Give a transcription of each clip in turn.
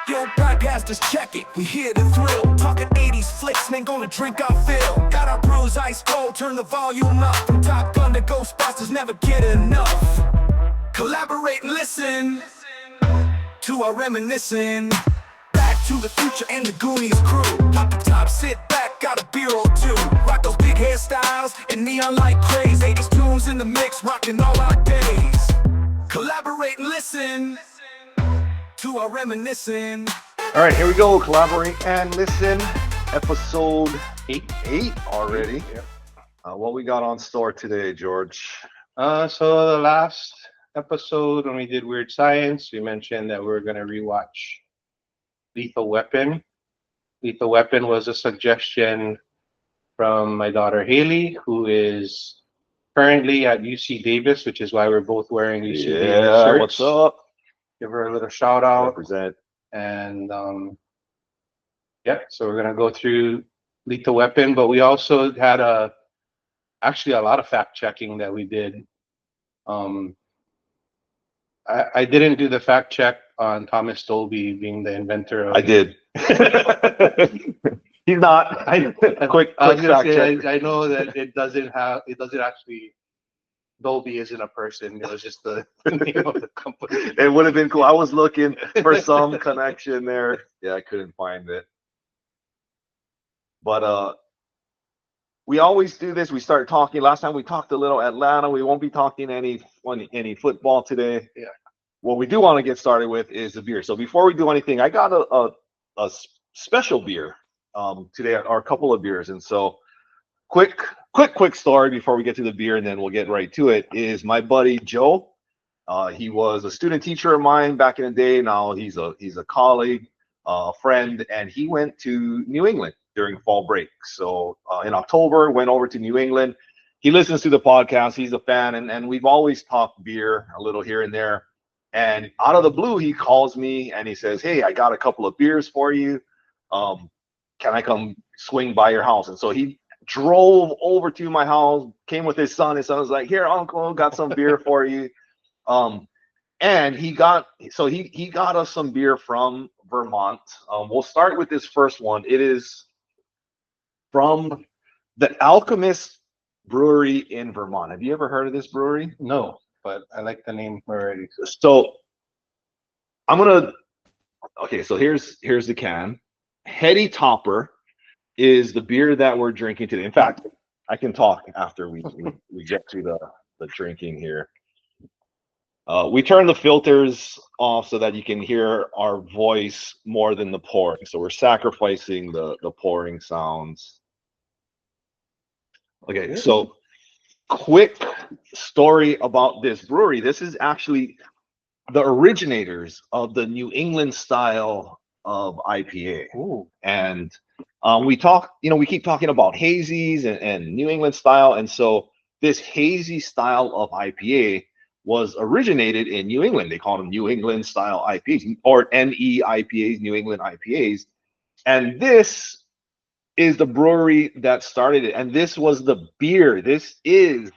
Yo, podcasters, check it, we here to thrill. Talking 80s flicks, and ain't gonna drink our fill. Got our brews ice cold, turn the volume up. From Top Gun to Ghostbusters, never get enough. Collaborate and listen to our reminiscing. Back to the Future and the Goonies crew. Pop the top, sit back, got a beer or two. Rock those big hairstyles and neon light craze. 80s tunes in the mix, rocking all our days. Collaborate and listen to our reminiscing. All right, here we go. Collaborate and listen. Episode 8 already. What we got on store today, George? So the last episode when we did Weird Science, we mentioned that we're going to rewatch Lethal Weapon. Lethal Weapon was a suggestion from my daughter Haley, who is currently at UC Davis, which is why we're both wearing UC Davis shirts. What's up? Give her a little shout out. Represent. And so we're gonna go through Lethal Weapon, but we also had actually a lot of fact checking that we did. I didn't do the fact check on Thomas Dolby being the inventor of. I did. He's not. Quick fact check. I know that it doesn't actually. Dolby isn't a person. It was just the name of the company. It would have been cool. I was looking for some connection there. Yeah, I couldn't find it. But we always do this. We start talking. Last time we talked a little Atlanta. We won't be talking any football today. Yeah. What we do want to get started with is the beer. So before we do anything, I got a special beer today, or a couple of beers, and so quick story before we get to the beer, and then we'll get right to it. Is my buddy Joe. He was a student teacher of mine back in the day. Now he's a colleague, a friend, and he went to New England during fall break. So in October, went over to New England. He listens to the podcast. He's a fan, and we've always talked beer a little here and there. And out of the blue, he calls me and he says, "Hey, I got a couple of beers for you. Can I come swing by your house?" And so he drove over to my house, came with his son. His son was like, "Here, Uncle, got some beer for you." And he got us some beer from Vermont. We'll start with this first one. It is from the Alchemist Brewery in Vermont. Have you ever heard of this brewery? No, but I like the name already. So so here's the can. Heady Topper is the beer that we're drinking today. In fact, I can talk after we get to the drinking here. We turn the filters off so that you can hear our voice more than the pouring. So we're sacrificing the pouring sounds. Okay, so quick story about this brewery. This is actually the originators of the New England style of IPA. Ooh. And we keep talking about hazies and New England style. And so this hazy style of IPA was originated in New England. They call them New England style IPAs, or NE IPAs, New England IPAs. And this is the brewery that started it. And this was the beer. This is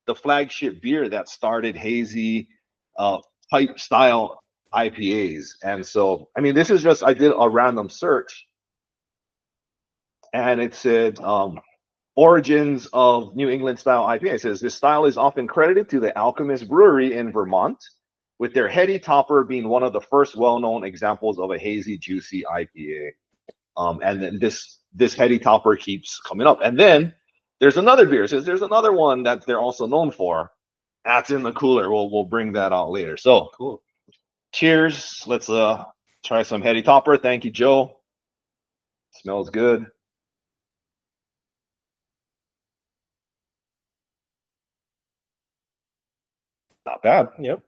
the flagship beer that started hazy type style IPAs. And so, I mean, this is just, I did a random search and it said origins of New England style IPA. It says this style is often credited to the Alchemist Brewery in Vermont, with their Heady Topper being one of the first well-known examples of a hazy, juicy IPA. And then this Heady Topper keeps coming up. And then there's another beer. It says there's another one that they're also known for. That's in the cooler. We'll bring that out later. So Cool. Cheers. Let's try some Heady Topper. Thank you, Joe. Smells good. Not bad. Yep.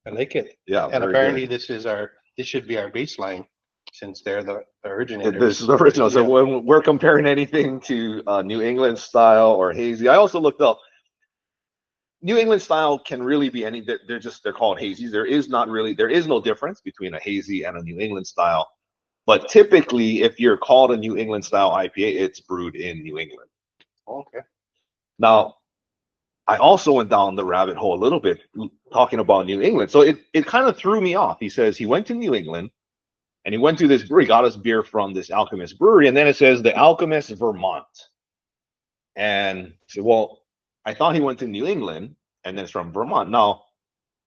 I like it. Yeah. And very apparently good. this should be our baseline, since they're the originators. This is the original. So when we're comparing anything to New England style or hazy, I also looked up. New England style can really be any. They're called hazies. There is no difference between a hazy and a New England style. But typically, if you're called a New England style IPA, it's brewed in New England. Okay. Now, I also went down the rabbit hole a little bit talking about New England. So it kind of threw me off. He says he went to New England And he went to this brewery, got us beer from this Alchemist Brewery, and then it says the Alchemist Vermont. And I said, well, I thought he went to New England, and then it's from Vermont. Now,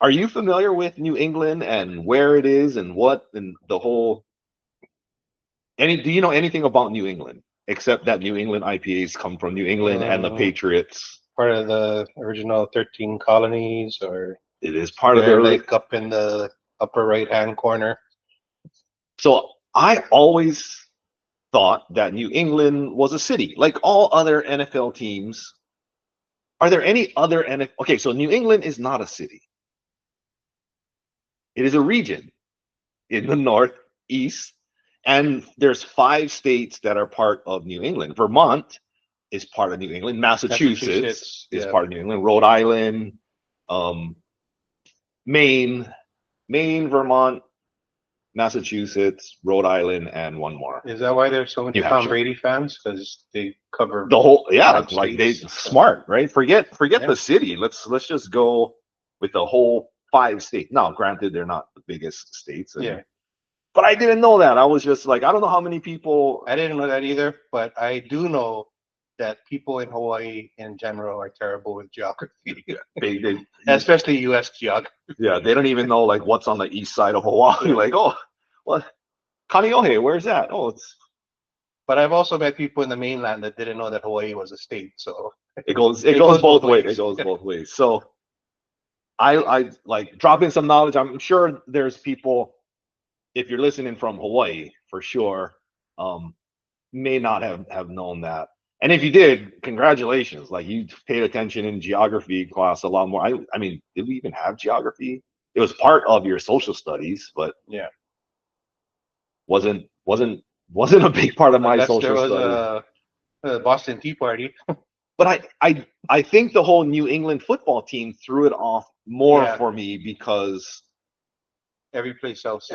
are you familiar with New England and where it is and what and the whole? Do you know anything about New England except that New England IPAs come from New England and the Patriots? Part of the original 13 colonies, or It is part of they're their like up in the upper right-hand corner. So I always thought that New England was a city, like all other NFL teams. Are there any other NFL? Okay, so New England is not a city. It is a region in the northeast, and there's 5 states that are part of New England. Vermont is part of New England. Massachusetts is part of New England. Rhode Island, Maine, Vermont, Massachusetts, Rhode Island, and one more. Is that why there's so many Tom Brady fans? Because they cover the whole, yeah, five like they states. smart, right? Forget the city. Let's just go with the whole 5 states. Now, granted, they're not the biggest states. But I didn't know that. I was just like, I don't know how many people. I didn't know that either, but I do know that people in Hawaii in general are terrible with geography, especially U.S. geography. Yeah, they don't even know like what's on the east side of Hawaii. Like, oh, what? Kaneohe, where's that? Oh, it's. But I've also met people in the mainland that didn't know that Hawaii was a state. So it goes both ways. It goes both ways. So I like drop in some knowledge. I'm sure there's people, if you're listening from Hawaii, for sure, may not have known that. And if you did, congratulations. Like, you paid attention in geography class a lot more. I mean, did we even have geography? It was part of your social studies, but yeah, wasn't a big part of my social there was studies. a Boston Tea Party. But I think the whole New England football team threw it off more for me because every place else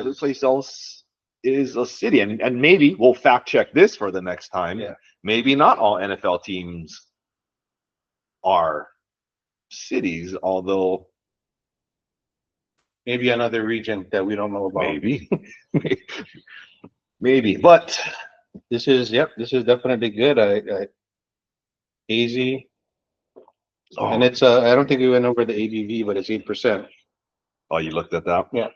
is a city. And maybe we'll fact check this for the next time. Yeah. Maybe not all NFL teams are cities, although maybe another region that we don't know about. Maybe. Maybe. But this is definitely good. Easy. And it's I don't think we went over the ABV, but it's 8%. Oh, you looked at that? Yeah.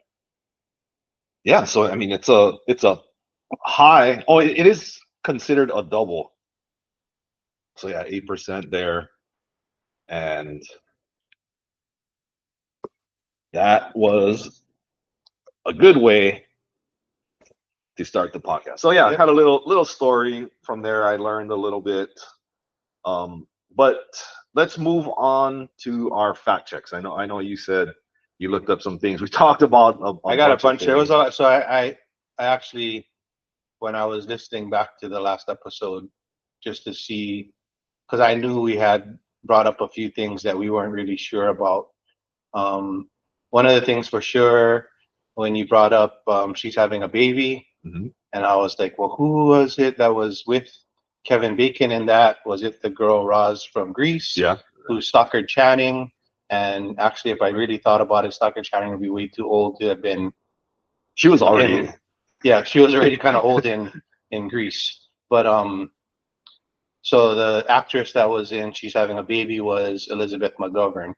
Yeah, so I mean it's a high. Oh, it is considered a double. So yeah, 8% there. And that was a good way to start the podcast. So yeah, I had a little story from there. I learned a little bit. But let's move on to our fact checks. I know you said you looked up some things. We talked about I got a bunch. There was a lot. So I actually, when I was listening back to the last episode, just to see, because I knew we had brought up a few things that we weren't really sure about. One of the things for sure, when you brought up she's having a baby, and I was like, well, who was it that was with Kevin Bacon in that? Was it the girl Roz from Greece? Yeah. Who stalkered Channing? And actually, if I really thought about it, Stockard Channing would be way too old to have been. She was already. She was already kind of old in Greece. But so the actress that was in She's Having a Baby was Elizabeth McGovern,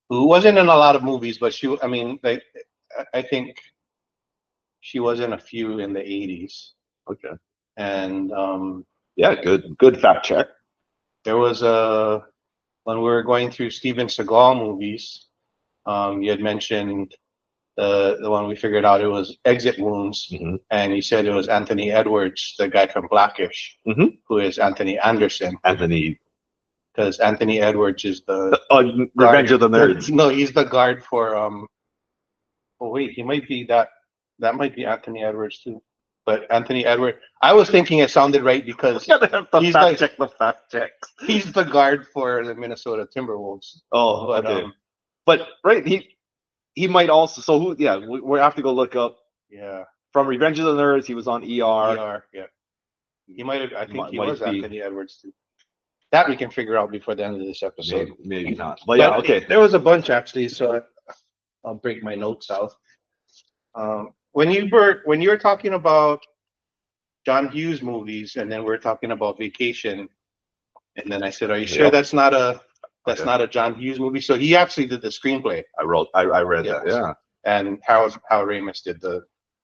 who wasn't in a lot of movies, but I think she was in a few in the 80s. Okay. And yeah, good fact check. There was when we were going through Steven Seagal movies, you had mentioned the one we figured out it was Exit Wounds, and you said it was Anthony Edwards, the guy from Blackish, who is Anthony Anderson. Because Anthony Edwards is the Revenge of the Nerds. No, he's the guard for oh wait, he might be that might be Anthony Edwards too. But Anthony Edwards, I was thinking it sounded right because he's the fact check. He's the guard for the Minnesota Timberwolves. Oh, but, okay. But right, he might also. So who? Yeah, we have to go look up. Yeah. From Revenge of the Nerds, he was on ER. ER, yeah. He might have. I think he was Anthony Edwards too. That we can figure out before the end of this episode. Maybe not. But yeah, okay. There was a bunch actually, so I'll break my notes out. when you were talking about John Hughes movies, and then we're talking about Vacation, and then I said, "Are you sure Yep. that's not a Okay. not a John Hughes movie?" So he actually did the screenplay, I read Yes. that. Yeah. and Hal Ramis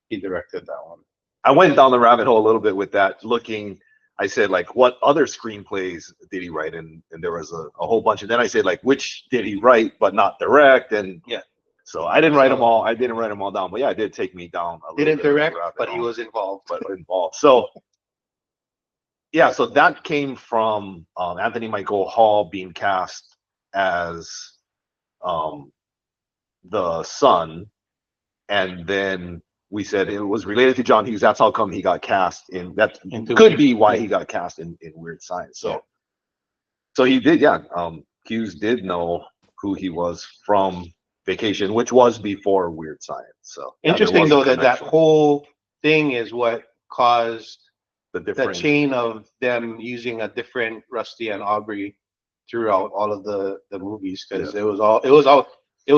he directed that one. I went down the rabbit hole a little bit with that, looking. I said, like, what other screenplays did he write? And there was a whole bunch. And then I said, like, which did he write but not direct? And Yeah. so I didn't write them all. I didn't write them all down. But yeah, it did take me down a little Didn't bit of a direct, rabbit but he hole, was involved. but involved. So yeah, so that came from Anthony Michael Hall being cast as um, the son, and then we said it was related to John Hughes. That's how come he got cast in that. Could be why he got cast in Weird Science. So, Yeah. so he did. Yeah, Hughes did know who he was from Vacation, which was before Weird Science. So yeah, there Interesting was a though that connection. whole thing is what caused the the different. chain of them using a different Rusty and Aubrey throughout all of the movies, because it was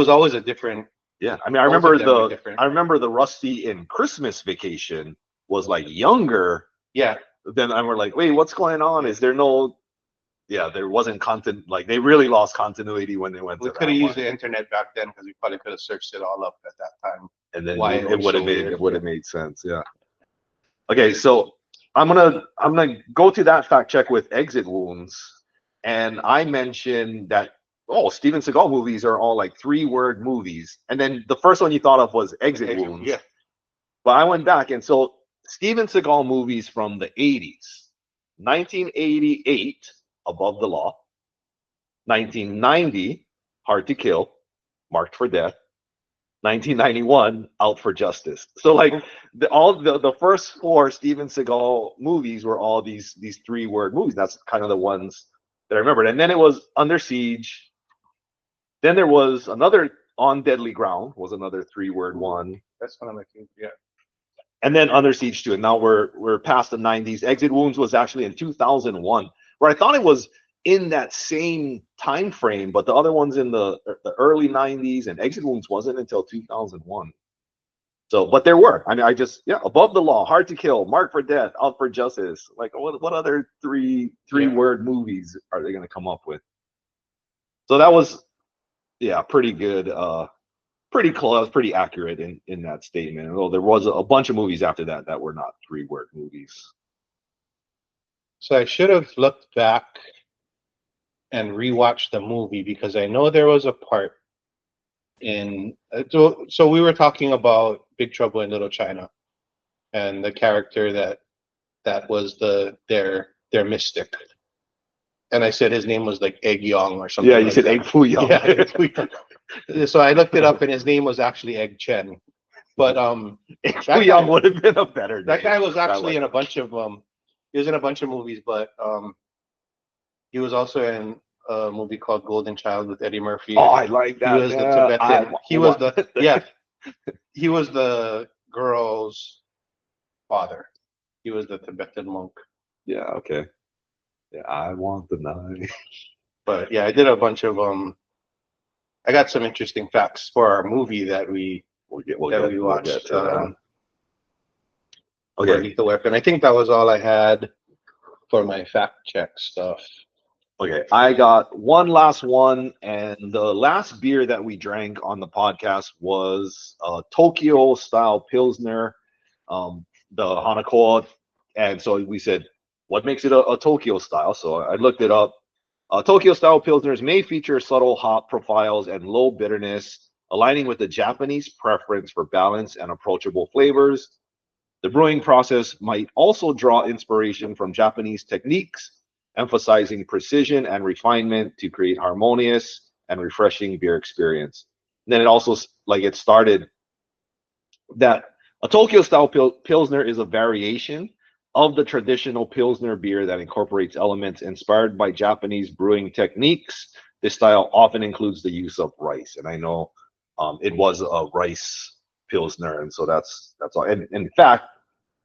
always a different. Yeah, I mean, I Both remember of them were different. the Rusty in Christmas Vacation was like younger. Yeah, Then I were like, wait, what's going on? Is there no? Yeah, there wasn't content. Like they really lost continuity when they went we to could that have used one. the internet back then, because we probably could have searched it all up at that time. And then why it it was would have so made weird. it would have made sense. Yeah. Okay, so I'm gonna go to that fact check with Exit Wounds, and I mentioned that Steven Seagal movies are all like 3-word movies, and then the first one you thought of was Exit Wounds. Yeah, But I went back, and so Steven Seagal movies from the 80s, 1988, Above the Law, 1990, Hard to Kill, Marked for Death, 1991, Out for Justice. So like the first 4 Steven Seagal movies were all these 3-word movies. That's kind of the ones that I remembered. And then it was Under Siege. Then there was another On Deadly Ground was another 3-word one. that's one of my things. Yeah, And then Under Siege 2. And now we're past the 90s. Exit Wounds was actually in 2001, where I thought it was in that same time frame, but the other one's in the early 90s, and Exit Wounds wasn't until 2001. So, but there were. I mean, Above the Law, Hard to Kill, Marked for Death, Out for Justice. Like, what other three-word movies are they going to come up with? So that was, pretty good. Pretty close, pretty accurate in that statement. Although there was a bunch of movies after that were not 3-word movies. so I should have looked back and rewatched the movie, because I know there was a part in so we were talking about Big Trouble in Little China, and the character that was their mystic, and I said his name was like Egg Yong or something. Yeah, you like said that. Egg Foo Young. Yeah, Egg Foo Young. So I looked it up, and his name was actually Egg Chen. But Egg Foo Young would have been a better name. That guy was actually in a bunch of he was in a bunch of movies, but he was also in a movie called Golden Child with Eddie Murphy. Oh, I like that. He was the Tibetan. He was the girl's father. He was the Tibetan monk. Yeah, okay. Yeah, I want the knife. But yeah, I did a bunch of I got some interesting facts for our movie that we watched. Okay. Lethal Weapon. I think that was all I had for my fact check stuff. Okay, I got one last one, and the last beer that we drank on the podcast was Tokyo style Pilsner, the Hanakoa. And so we said, what makes it a Tokyo style? So I looked it up. Tokyo style Pilsners may feature subtle hop profiles and low bitterness, aligning with the Japanese preference for balance and approachable flavors. The brewing process might also draw inspiration from Japanese techniques, emphasizing precision and refinement to create harmonious and refreshing beer experience. And then it also, it started that a Tokyo style Pilsner is a variation of the traditional Pilsner beer that incorporates elements inspired by Japanese brewing techniques. This style often includes the use of rice. And I know it was a rice Pilsner. And so that's all. And in fact,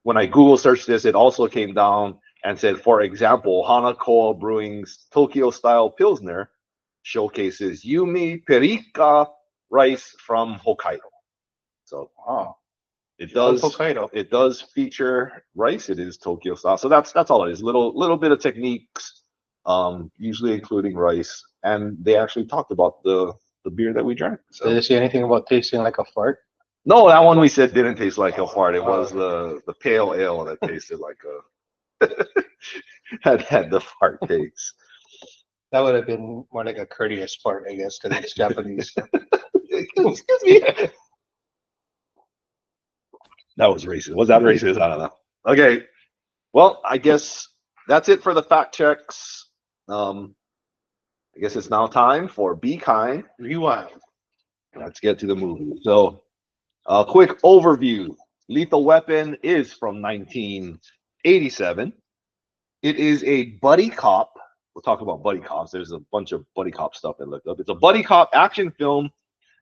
when I Google searched this, it also came down and said, for example, Hanakoa Brewing's Tokyo style Pilsner showcases Yumi Perika rice from Hokkaido. So, It does. Hokkaido. It does feature rice. It is Tokyo style. So that's all it is. Little bit of techniques, usually including rice. And they actually talked about the beer that we drank. Did So they say anything about tasting like a fart? no, that one we said didn't taste like a fart. It was the pale ale that tasted like a had the fart taste. That would have been more like a courteous fart, I guess, because it's Japanese. Excuse me. That was racist. Was that racist? I don't know. Okay. Well, I guess that's it for the fact checks. I guess it's now time for Be Kind. Rewind. Let's get to the movie. So, a quick overview. Lethal Weapon is from 1987. It is a buddy cop. We'll talk about buddy cops. There's a bunch of buddy cop stuff I looked up. It's a buddy cop action film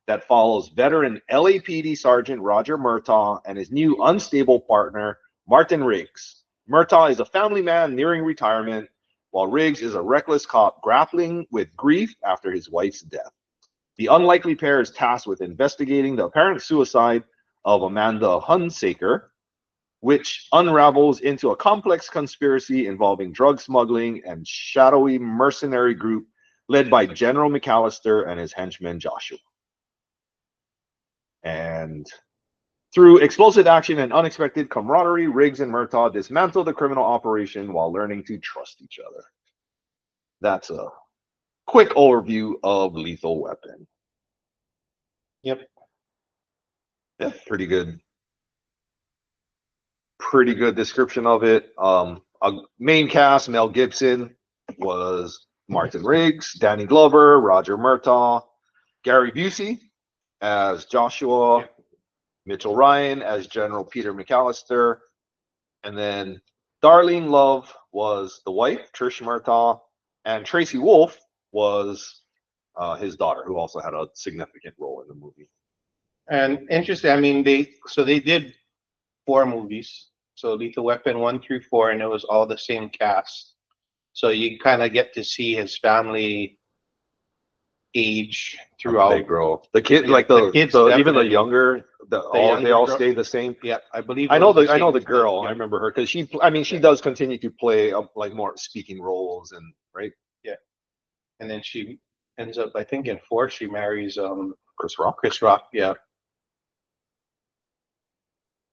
that follows veteran LAPD Sergeant Roger Murtaugh and his new unstable partner, Martin Riggs. Murtaugh is a family man nearing retirement, while Riggs is a reckless cop grappling with grief after his wife's death. The unlikely pair is tasked with investigating the apparent suicide of Amanda Hunsaker, which unravels into a complex conspiracy involving drug smuggling and shadowy mercenary group led by General McAllister and his henchman Joshua. And through explosive action and unexpected camaraderie, Riggs and Murtaugh dismantle the criminal operation while learning to trust each other. That's a quick overview of Lethal Weapon. Yep. Yeah, pretty good. Pretty good description of it. A main cast: Mel Gibson was Martin Riggs, Danny Glover, Roger Murtaugh, Gary Busey as Joshua, Mitchell Ryan as General Peter McAllister, and then Darlene Love was the wife, Trish Murtaugh, and Tracy Wolf was his daughter, who also had a significant role in the movie. And interesting, I mean, they did 4 movies. So Lethal Weapon 1 through 4, and it was all the same cast. So you kind of get to see his family age throughout. They grow. The kid, Yeah, like the kids even the definitely. younger, they all girl. stay the same. Yeah, I believe. I it know was the same girl. thing. I remember her because she does continue to play like more speaking roles and right. Yeah, and then she ends up, I think, in 4 she marries Chris Rock. Chris Rock. Yeah.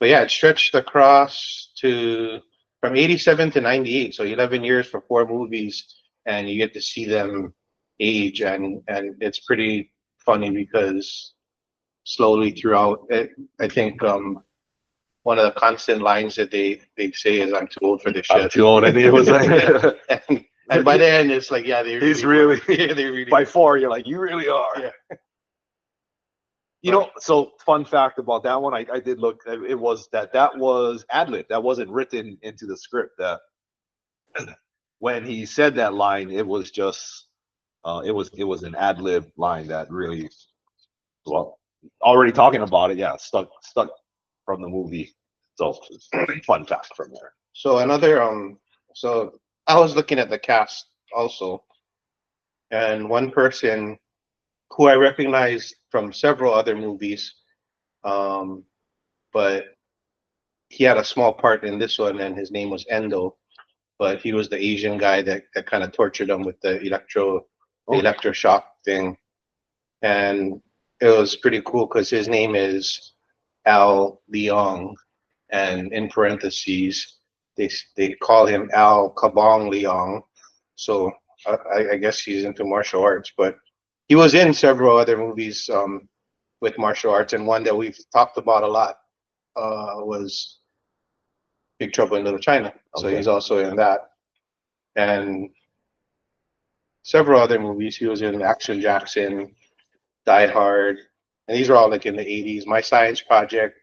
But yeah, it stretched across to from 87 to 98, so 11 years for 4 movies, and you get to see them age, and it's pretty funny because slowly throughout it, I think one of the constant lines that they say is "I'm too old for this shit." I'm too old. I think it was like, and by the end, it's like, yeah, he's really yeah, they really by 4. You're like, you really are. Yeah. You know, so fun fact about that one, I did look. It was that was ad lib. That wasn't written into the script. That when he said that line, it was just it was an ad lib line that really, well, already talking about it. Yeah, stuck from the movie. So fun fact from there. So another so I was looking at the cast also, and one person who I recognized from several other movies, but he had a small part in this one, and his name was Endo. But he was the Asian guy that kind of tortured him with the electroshock thing, and it was pretty cool because his name is Al Leong, and in parentheses they call him Al Kabong Leong. So I guess he's into martial arts, but he was in several other movies with martial arts, and one that we've talked about a lot was Big Trouble in Little China. So Okay. he's also in that, and several other movies. He was in Action Jackson, Die Hard, and these are all like in the 80s. My Science Project,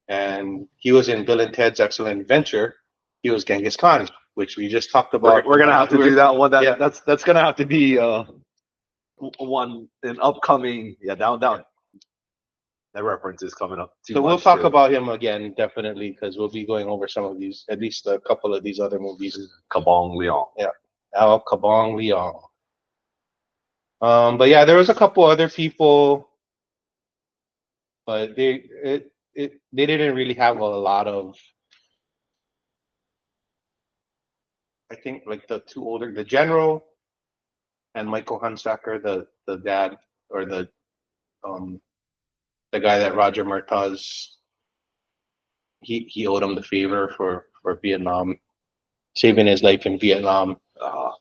and he was in Bill and Ted's Excellent Adventure. He was Genghis Khan, which we just talked about. We're gonna have to do that one. Yeah. That's gonna have to be one an upcoming. Yeah, down. That reference is coming up. So we'll talk about him again, definitely, because we'll be going over some of these, at least a couple of these other movies. Kabong Leon. Yeah, Al Kabong Leong. But yeah, there was a couple other people, but they didn't really have a lot of. I think like the two older, the general and Michael Hunsaker, the dad or um the guy that Roger Murtaugh, he owed him the favor for Vietnam, saving his life in Vietnam.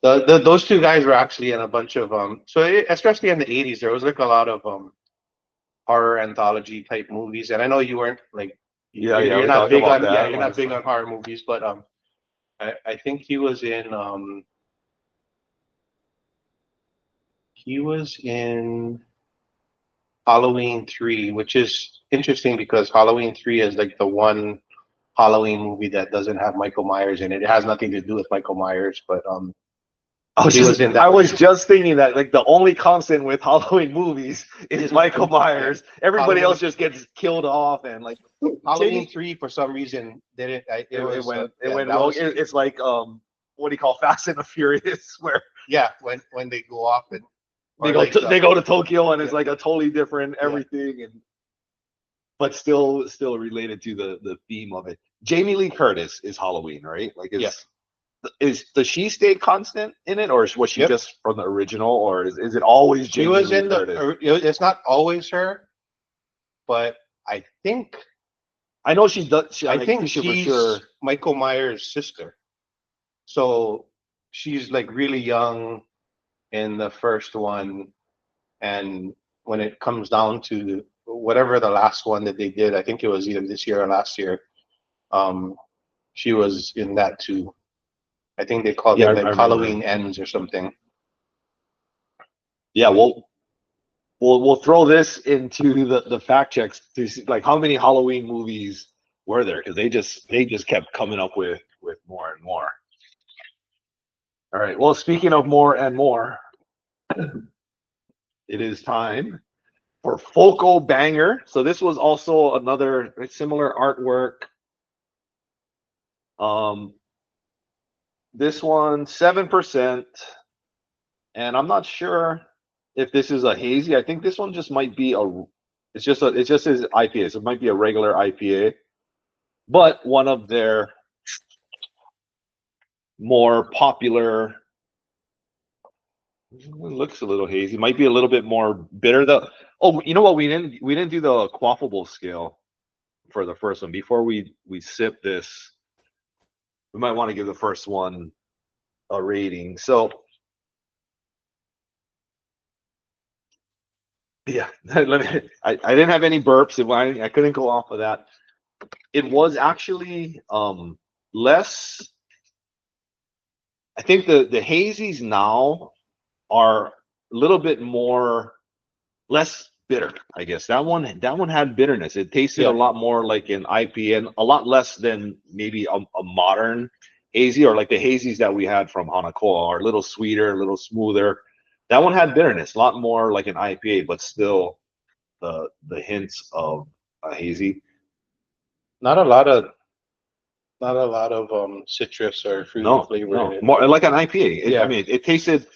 Those two guys were actually in a bunch of especially in the 80s there was like a lot of horror anthology type movies, and I know you weren't like you're we not talked big about on that. you're not big on horror movies, but I think he was in Halloween 3, which is interesting because Halloween 3 is like the one Halloween movie that doesn't have Michael Myers in it. It has nothing to do with Michael Myers, but he was in that. I was just thinking that like the only constant with Halloween movies is Michael Myers. Everybody Halloween- else just gets killed off, and like Halloween 3 for some reason didn't. it went that rogue. was- It's like what do you call Fast and the Furious, where yeah, when they go off and they go to Tokyo and it's yeah. like a totally different everything, and but still related to the theme of it. Jamie Lee Curtis is Halloween, right? Like does she stay constant in it, or was she Yep. just from the original, or is it always She Jamie was Lee in Curtis? it's not always her, but I think I know she does. I think she's she's for sure. Michael Myers' sister. So she's like really young in the first one, and when it comes down to whatever the last one that they did, I think it was either this year or last year. She was in that too. I think they called Yeah, it I like remember. Halloween Ends or something. Yeah, we'll throw this into the fact checks to see like how many Halloween movies were there, because they just kept coming up with more and more. All right. Well, speaking of more and more, it is time for Foco Banger. So this was also another similar artwork. This one 7%, and I'm not sure if this is a hazy. I think this one just might be it just says IPA, so it might be a regular IPA, but one of their more popular. It looks a little hazy. Might be a little bit more bitter. You know what? We didn't do the quaffable scale for the first one. Before we sip this, we might want to give the first one a rating. So yeah, I didn't have any burps. I couldn't go off of that. It was actually less. I think the hazies now are a little bit less bitter. I guess that one had bitterness. It tasted a lot more like an IPA and a lot less than maybe a modern hazy, or like the hazies that we had from Hanakoa are a little sweeter, a little smoother. That one had bitterness, a lot more like an IPA, but still the hints of a hazy. Not a lot of citrus or fruity flavor in it. More like an IPA. Yeah. I mean, it tasted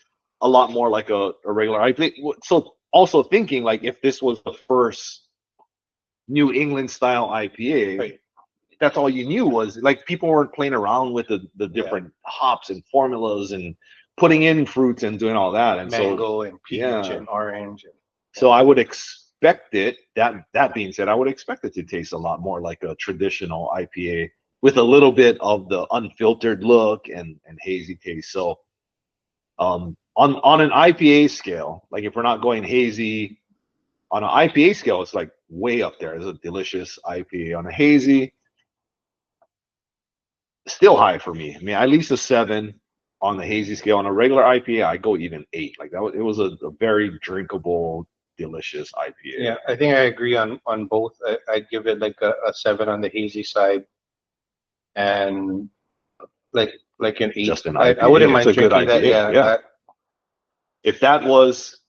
a lot more like a regular IPA. So also thinking like if this was the first New England style IPA, Right. that's all you knew was like people weren't playing around with the different hops and formulas and putting in fruits and doing all that. And Mango and peach yeah. and orange. So I would expect it. That being said, I would expect it to taste a lot more like a traditional IPA with a little bit of the unfiltered look and hazy taste. So on an IPA scale, like if we're not going hazy, on an IPA scale, it's like way up there. It's a delicious IPA. On a hazy, still high for me. I mean, at least a 7 on the hazy scale. On a regular IPA, I go even 8. Like it was a very drinkable, delicious IPA. Yeah, I think I agree on both. I'd give it like a 7 on the hazy side, and like an 8. Just an IPA. I wouldn't It's mind a good drinking that. IPA, Yeah. If that was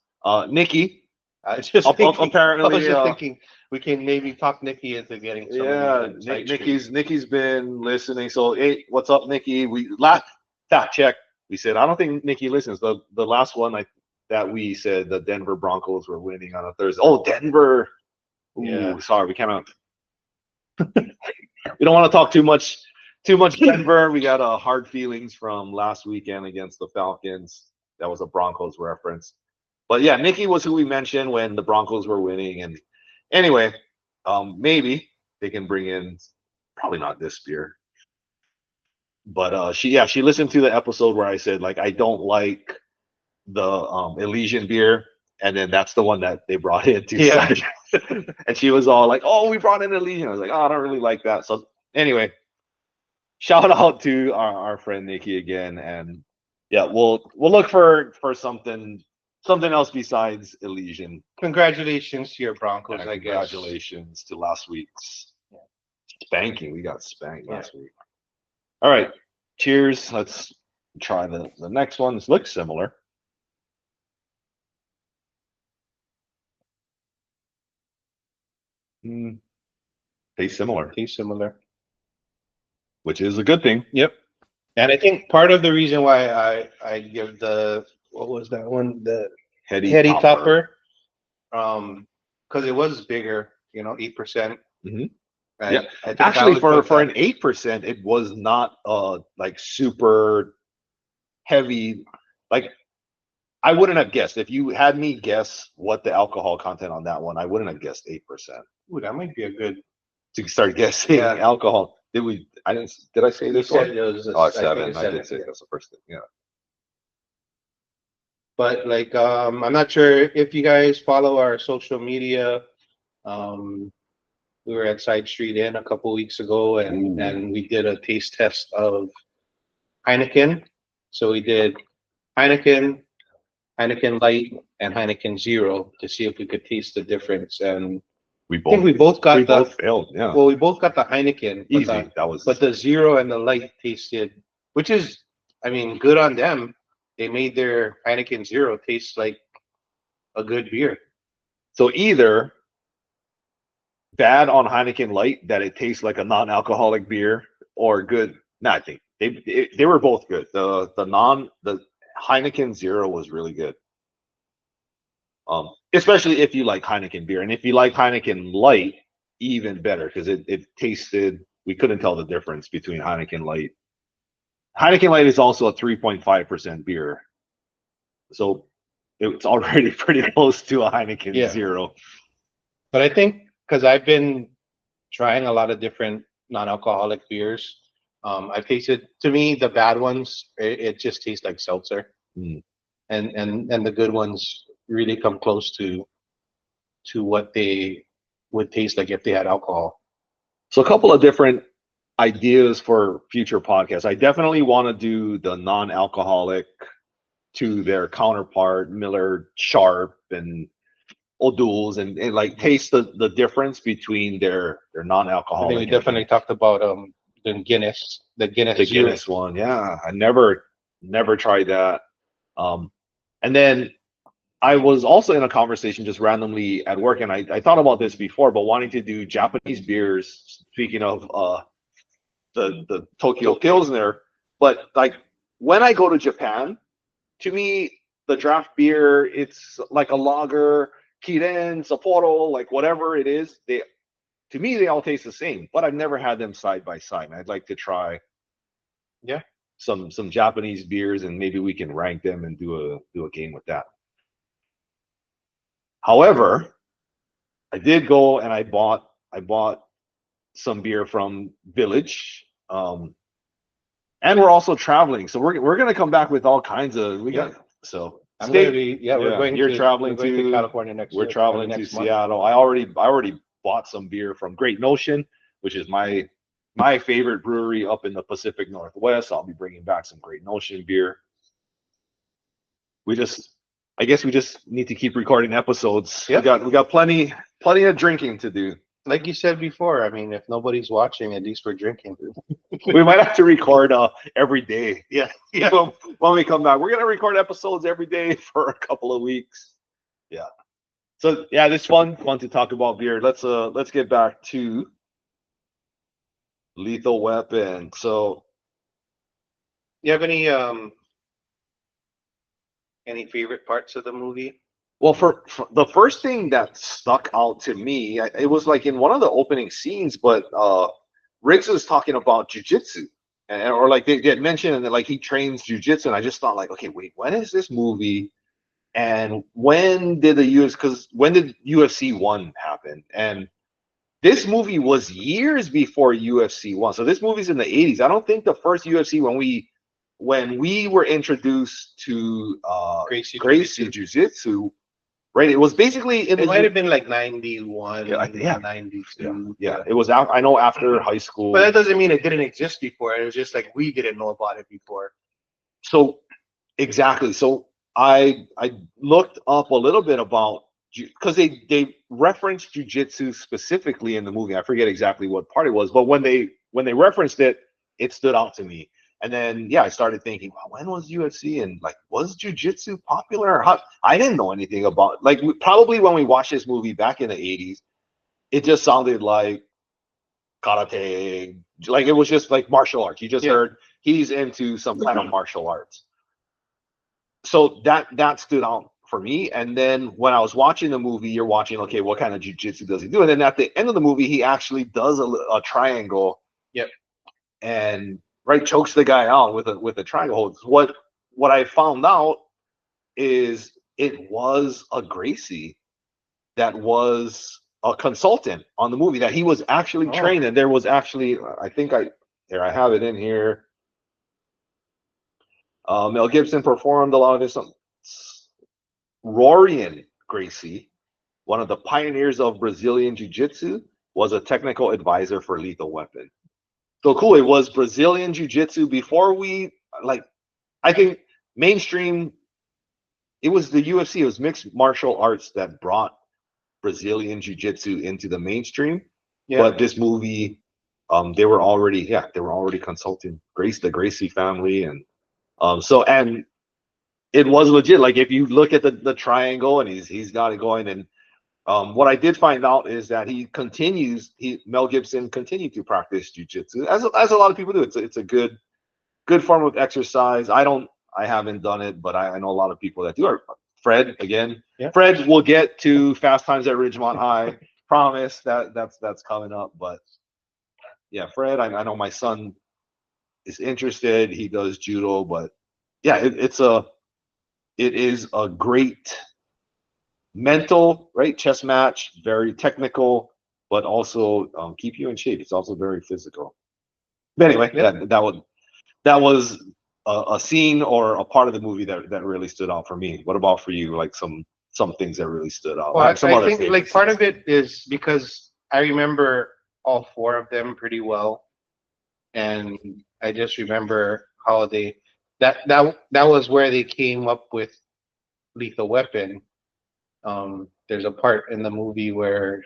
Nikki, I was just apparently, thinking we can maybe talk Nikki into getting some. Of these Nikki's been listening. So hey, what's up, Nikki? We last fact check. We said I don't think Nikki listens. The last one that we said the Denver Broncos were winning on a Thursday. Oh, Denver. Ooh, Yeah. sorry, we cannot. We don't want to talk too much Denver. We got hard feelings from last weekend against the Falcons. That was a Broncos reference. But yeah, Nikki was who we mentioned when the Broncos were winning. And anyway, maybe they can bring in, probably not this beer. But she listened to the episode where I said, like, I don't like the Elysian beer, and then that's the one that they brought in to start. And she was all like, "Oh, we brought in Elysian." I was like, "Oh, I don't really like that." So anyway, shout out to our friend Nikki again, and yeah, we'll look for something else besides Elysian. Congratulations to your Broncos, And I guess. congratulations to last week's spanking. We got spanked last week. All right, cheers. Let's try the next one. This looks similar. Tastes similar, Tastes similar. which is a good thing. Yep. And I think part of the reason why I give the, what was that one? The Heady Topper. Because it was bigger, 8%. Mm-hmm. Yeah. Actually, for an 8%, it was not like super heavy. Like, I wouldn't have guessed. If you had me guess what the alcohol content on that one, I wouldn't have guessed 8%. Ooh, that might be a good To start guessing alcohol. Did we? I didn't. Did I say this one? It was Oh, 7. I did say that's the first thing. Yeah. But like, I'm not sure if you guys follow our social media. We were at Side Street Inn a couple weeks ago, and we did a taste test of Heineken. So we did Heineken, Heineken Light, and Heineken Zero to see if we could taste the difference. And I think we both failed. Yeah. Well, we both got the Heineken. Easy. But the Zero and the Light tasted, which is, I mean, good on them. They made their Heineken Zero taste like a good beer. So either bad on Heineken Light that it tastes like a non-alcoholic beer, or good. No, I think they were both good. The Heineken Zero was really good. Especially if you like Heineken beer, and if you like Heineken Light, even better, because it tasted. We couldn't tell the difference between Heineken Light. Heineken Light is also a 3.5% beer, so it's already pretty close to a Heineken Zero. But I think because I've been trying a lot of different non-alcoholic beers, I tasted, to me, the bad ones, it just tastes like seltzer, and the good ones really come close to what they would taste like if they had alcohol. So a couple of different ideas for future podcasts. I definitely want to do the non-alcoholic to their counterpart, Miller Sharp and O'Doul's, and like taste the difference between their non-alcoholic. I think we definitely talked about the Guinness Guinness one. Yeah, I never tried that. And then I was also in a conversation just randomly at work, and I thought about this before, but wanting to do Japanese beers. Speaking of the Tokyo Pilsner, but like when I go to Japan, to me the draft beer, it's like a lager, Kirin, Sapporo, like whatever it is. To me they all taste the same, but I've never had them side by side. And I'd like to try some Japanese beers, and maybe we can rank them and do a game with that. However, I did go and I bought some beer from Village, and we're also traveling, so we're gonna come back with all kinds of so. You're traveling to California next. We're traveling to Seattle. I already bought some beer from Great Notion, which is my favorite brewery up in the Pacific Northwest. I'll be bringing back some Great Notion beer. I guess we just need to keep recording episodes. Yep. We got plenty of drinking to do. Like you said before, I mean, if nobody's watching, at least we're drinking. We might have to record every day. Yeah. When we come back, we're gonna record episodes every day for a couple of weeks. Yeah. So yeah, this fun to talk about beer. Let's get back to Lethal Weapon. So, you have any favorite parts of the movie? Well, for the first thing that stuck out to me, it was like in one of the opening scenes, but Riggs was talking about jujitsu, and or like they had mentioned, and that like he trains jujitsu, and I just thought like, okay, wait, when is this movie, and when did the US? Because when did UFC one happen? And this movie was years before UFC one, so this movie's in the '80s. I don't think the first UFC when we were introduced to Gracie Jiu-Jitsu, right? It was basically in It the might have been like 91, yeah, 92. yeah. It was I know after high school. But that doesn't mean it didn't exist before. It was just like we didn't know about it before. So exactly. So I looked up a little bit about because they referenced jujitsu specifically in the movie. I forget exactly what part it was, but when they referenced it, it stood out to me. And then yeah, I started thinking, well, when was UFC and like was jujitsu popular? How, I didn't know anything about like probably when we watched this movie back in the '80s, it just sounded like karate, like it was just like martial arts. You just heard he's into some kind of martial arts. So that stood out for me. And then when I was watching the movie, you're watching, okay, what kind of jujitsu does he do? And then at the end of the movie, he actually does a triangle. Yep. And right chokes the guy out with a triangle hold. What I found out is it was a Gracie that was a consultant on the movie that he was actually trained, and there was actually I have it in here. Mel Gibson performed a lot of his Rorian Gracie, one of the pioneers of Brazilian Jiu-Jitsu, was a technical advisor for Lethal Weapon. So cool, it was Brazilian Jiu-Jitsu before we like. I think mainstream. It was the UFC. It was mixed martial arts that brought Brazilian Jiu-Jitsu into the mainstream. Yeah. But this movie, they were already consulting the Gracie family, and and it was legit. Like if you look at the triangle, and he's got it going. And what I did find out is that Mel Gibson continued to practice jujitsu as a lot of people do. It's a good form of exercise. I haven't done it, but I know a lot of people that do. Fred again. Yeah. Fred will get to Fast Times at Ridgemont High. Promise that's coming up. But yeah, Fred, I know my son is interested. He does judo, but yeah, it is a great mental, right, chess match, very technical, but also keep you in shape. It's also very physical. But anyway, that was a scene or a part of the movie that really stood out for me. What about for you? Like some things that really stood out. Well, I think like part of it is because I remember all four of them pretty well, and I just remember how that was where they came up with Lethal Weapon. There's a part in the movie where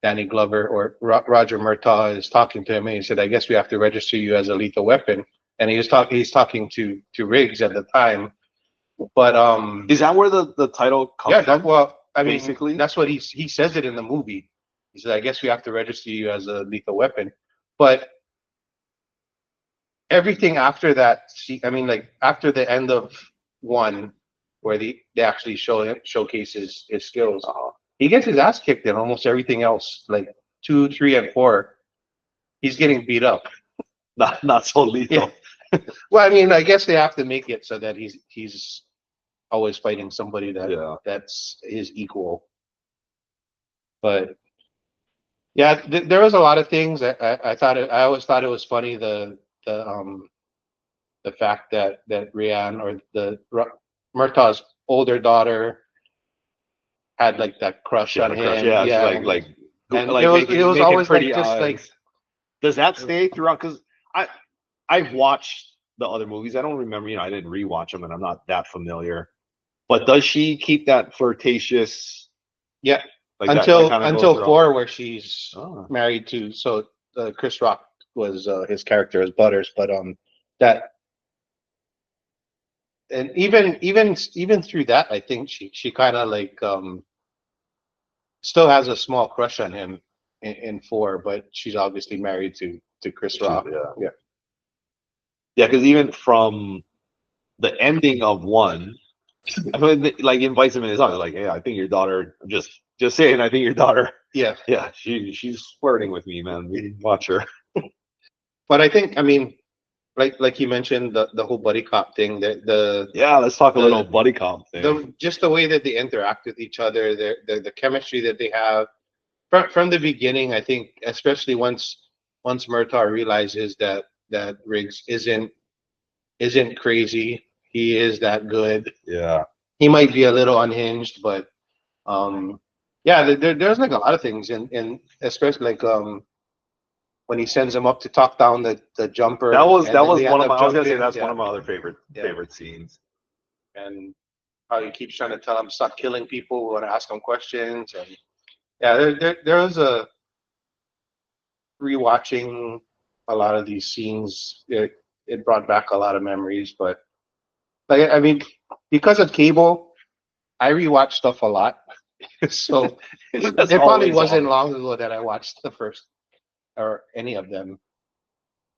Danny Glover or Roger Murtaugh is talking to him, and he said, "I guess we have to register you as a lethal weapon." And he's talking to Riggs at the time. But is that where the title comes from? Well, I mean, basically, that's what he says it in the movie. He said, "I guess we have to register you as a lethal weapon." But everything after that, like after the end of one, where they actually showcase his skills, he gets his ass kicked in almost everything else. Like 2, 3, and 4, he's getting beat up. Not so lethal. Yeah. Well, I mean, I guess they have to make it so that he's always fighting somebody that's his equal. But yeah, there was a lot of things I always thought it was funny the fact that Rian or the Murtaugh's older daughter had like that crush on him. Yeah, like it was always like just like. Does that stay throughout? Because I've watched the other movies. I don't remember. I didn't rewatch them, and I'm not that familiar. But does she keep that flirtatious? Yeah, like until 4, where she's married to. So Chris Rock was his character as Butters, but that. And even through that, I think she kind of like still has a small crush on him in 4, but she's obviously married to Chris Rock. Yeah, because even from the ending of 1 I mean, like invites him in his office, like, hey, I think your daughter. Just saying, I think your daughter. Yeah, Yeah, she's flirting with me, man. We watch her. but I think, I mean, like you mentioned, the whole buddy cop thing, Yeah, let's talk a little the buddy cop thing. just the way that they interact with each other, the chemistry that they have from the beginning. I think, especially once Murtaugh realizes that Riggs isn't crazy, he is that good. Yeah, He might be a little unhinged, but yeah, there's like a lot of things, and especially like when he sends him up to talk down the jumper, and that then was they one end of my. up I was gonna say jumping. that's one Yeah, of my other yeah, favorite scenes. and how he keeps trying to tell him stop killing people when I ask him questions, and yeah, there was a rewatching a lot of these scenes. It brought back a lot of memories, but like I mean, because of cable, I rewatch stuff a lot. So It's just it probably always wasn't on. long ago that I watched the first or any of them.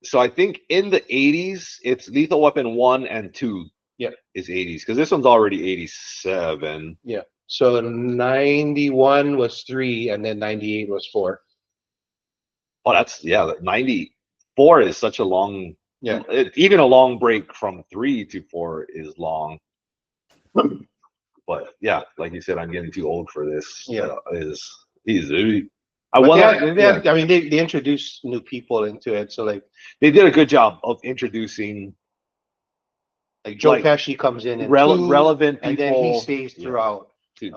So I think in the '80s, it's Lethal Weapon 1 and 2 Yeah, is '80s because this one's already '87. yeah. So 91 was 3, and then 98 was 4. Oh, that's yeah. '94 is such a long. Yeah. Even a long break from 3 to 4 is long. But yeah, like you said, I'm getting too old for this. Yeah. He's I But want yeah. I mean, they introduced new people into it. So They did a good job of introducing like Joe like Pesci comes in 2, relevant and then he people. stays Yeah, throughout. too.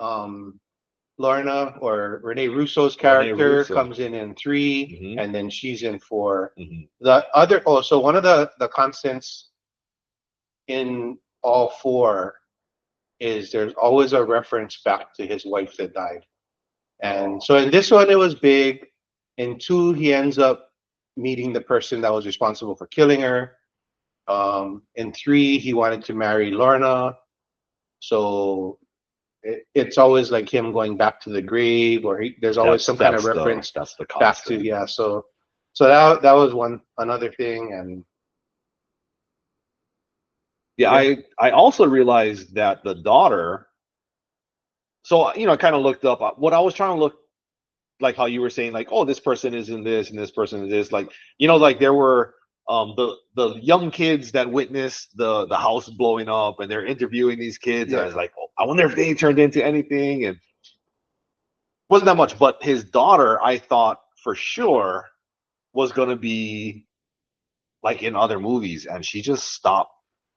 Lorna or Rene Russo's Rene character Russo. comes in 3, Mhm. and then she's in 4. Mhm. The other so one of the constants in all 4 is there's always a reference back to his wife that died. And so in this one, it was big. In 2, he ends up meeting the person that was responsible for killing her. In 3, he wanted to marry Lorna. So it's always like him going back to the grave, or there's always some kind of reference That's the back to, constant. yeah. So that was another thing, and Yeah, yeah, I also realized that the daughter. So I kind of looked up what I was trying to look like how you were saying like, oh, this person is in this and this person is this. Like like there were the young kids that witnessed the house blowing up and they're interviewing these kids and I yeah, was like, oh, I wonder if they turned into anything and wasn't that much. But his daughter, I thought for sure was gonna be like in other movies and she just stopped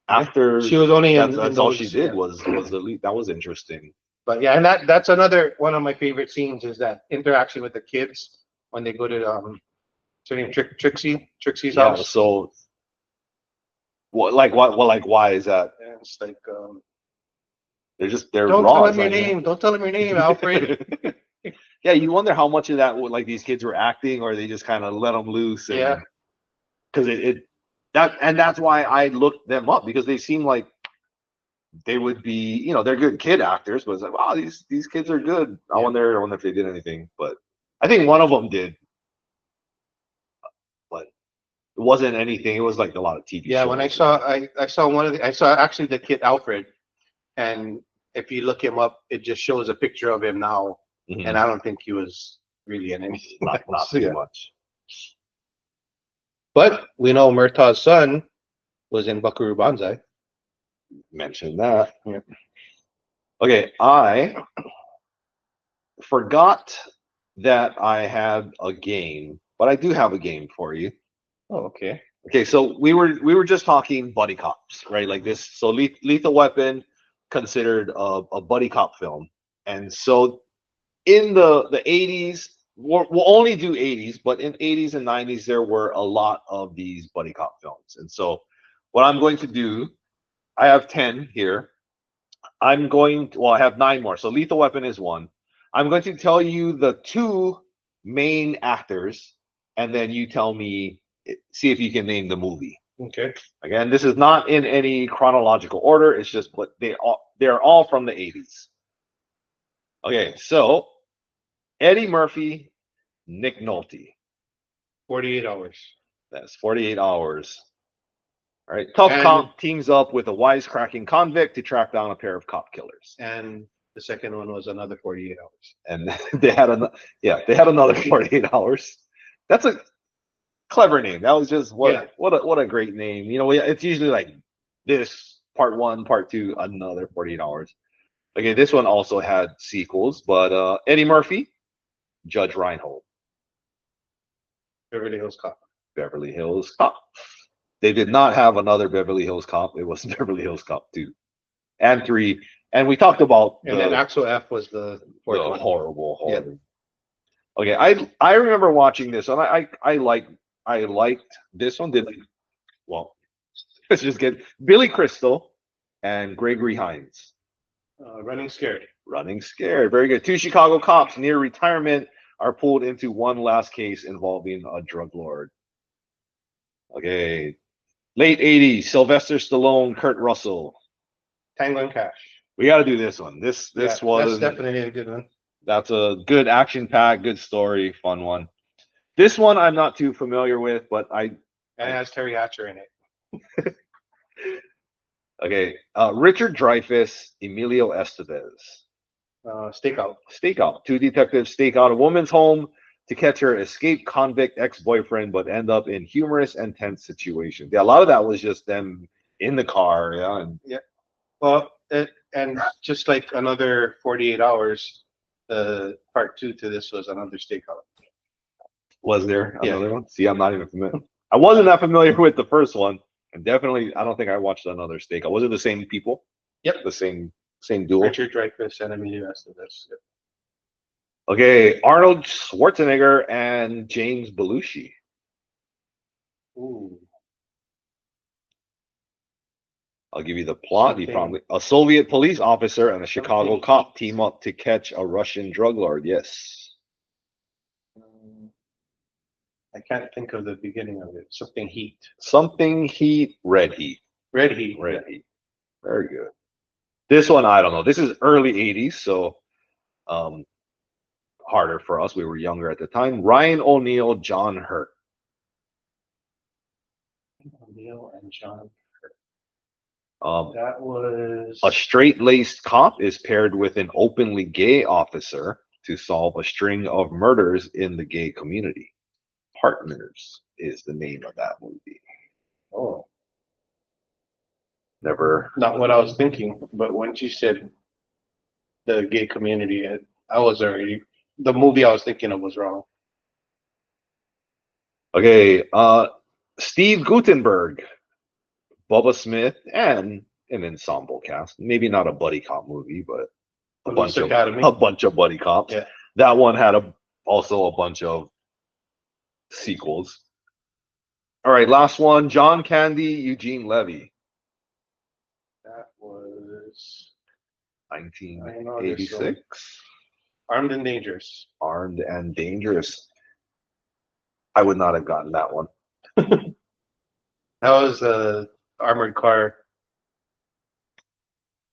yeah. after She was only in that's all she those, did yeah. was the lead. That was interesting. But yeah, and that's another one of my favorite scenes is that interaction with the kids when they go to what's her name, Trixie's Yeah, house. so what like why is that? And it's like, They're don't tell raw. him It's your like name. Don't tell him your name, Alfred. yeah, you wonder how much of that like these kids were acting or they just kind of let them loose and Yeah, because that's why I looked them up because they seem like they would be they're good kid actors but it's like wow these kids are good. yeah, I wonder if they did anything but I think one of them did but it wasn't anything. It was like a lot of TV yeah. When shows. I saw I saw actually the kid Alfred, and if you look him up, it just shows a picture of him now, Mhm. and I don't think he was really in anything. Not too Yeah. much. But we know Murtaugh's son was in Buckaroo Banzai. Mention that. Yeah. Okay, I forgot that I had a game, but I do have a game for you. Oh, okay. Okay, so we were just talking buddy cops, right? Like this. So Lethal Weapon considered a buddy cop film, and so in the '80s, we'll only do '80s, but in '80s and '90s there were a lot of these buddy cop films, and so what I'm going to do, I have 10 here. I have 9 more. So Lethal Weapon is one. I'm going to tell you the 2 main actors, and then you tell me, see if you can name the movie. Okay. Again, this is not in any chronological order. It's just what they're all from the 80s. Okay, so Eddie Murphy, Nick Nolte. 48 hours. That's 48 hours. All right. Tough And- cop teams up with a wisecracking convict to track down a pair of cop killers. And the second one was another 48 hours. And they had another 48 hours. That's a clever name. That was just what a great name. You know, it's usually like this part 1, part 2, another 48 hours. Okay, this one also had sequels, but Eddie Murphy, Judge Reinhold, Beverly Hills Cop. Beverly Hills Cop. They did not have another Beverly Hills Cop. It was Beverly Hills Cop 2 and 3. And we talked about And then Axel F was the fourth one. horrible. Okay, I remember watching this, and I liked this one. Let's just get Billy Crystal and Gregory Hines. Running Scared. Running Scared. Very good. 2 Chicago cops near retirement are pulled into one last case involving a drug lord. Okay. Late 80s, Sylvester Stallone, Kurt Russell. Tango and Cash. We got to do this one. This was That's definitely a good one. That's a good action pack, good story, fun one. This one I'm not too familiar with, but And it has Terry Hatcher in it. okay. Richard Dreyfuss, Emilio Estevez. Stakeout. Stakeout. 2 detectives stake out a woman's home to catch her escaped convict ex-boyfriend, but end up in humorous and tense situations. Yeah, a lot of that was just them in the car. Yeah. Well, and just like another 48 hours, part 2 to this was another Stakeout. Was there another one? See, I'm not even familiar. I wasn't that familiar with the first one, and definitely, I don't think I watched another Stakeout. Was it the same people? Yep. The same duel. Richard Dreyfuss and Emilio Estevez. Yep. Okay, Arnold Schwarzenegger and James Belushi. Ooh. I'll give you the plot. A Soviet police officer and a Chicago cop team up to catch a Russian drug lord. Yes. I can't think of the beginning of it. Something Heat. Something Heat. Red Heat. Red Heat. Red Heat. Very good. This one, I don't know. This is early 80s, so harder for us. We were younger at the time. Ryan O'Neal, John Hurt. O'Neal and John. That was a straight-laced cop is paired with an openly gay officer to solve a string of murders in the gay community. Partners is the name of that movie. Oh. Never. Not what I was thinking, but once you said the gay community, I was already, the movie I was thinking of was wrong. Okay, Steve Guttenberg, Bubba Smith, and an ensemble cast. Maybe not a buddy cop movie, but a bunch of buddy cops. Yeah. That one had also a bunch of sequels. All right, last one, John Candy, Eugene Levy. That was 1986. Armed and Dangerous. Armed and Dangerous. I would not have gotten that one. That was the armored car.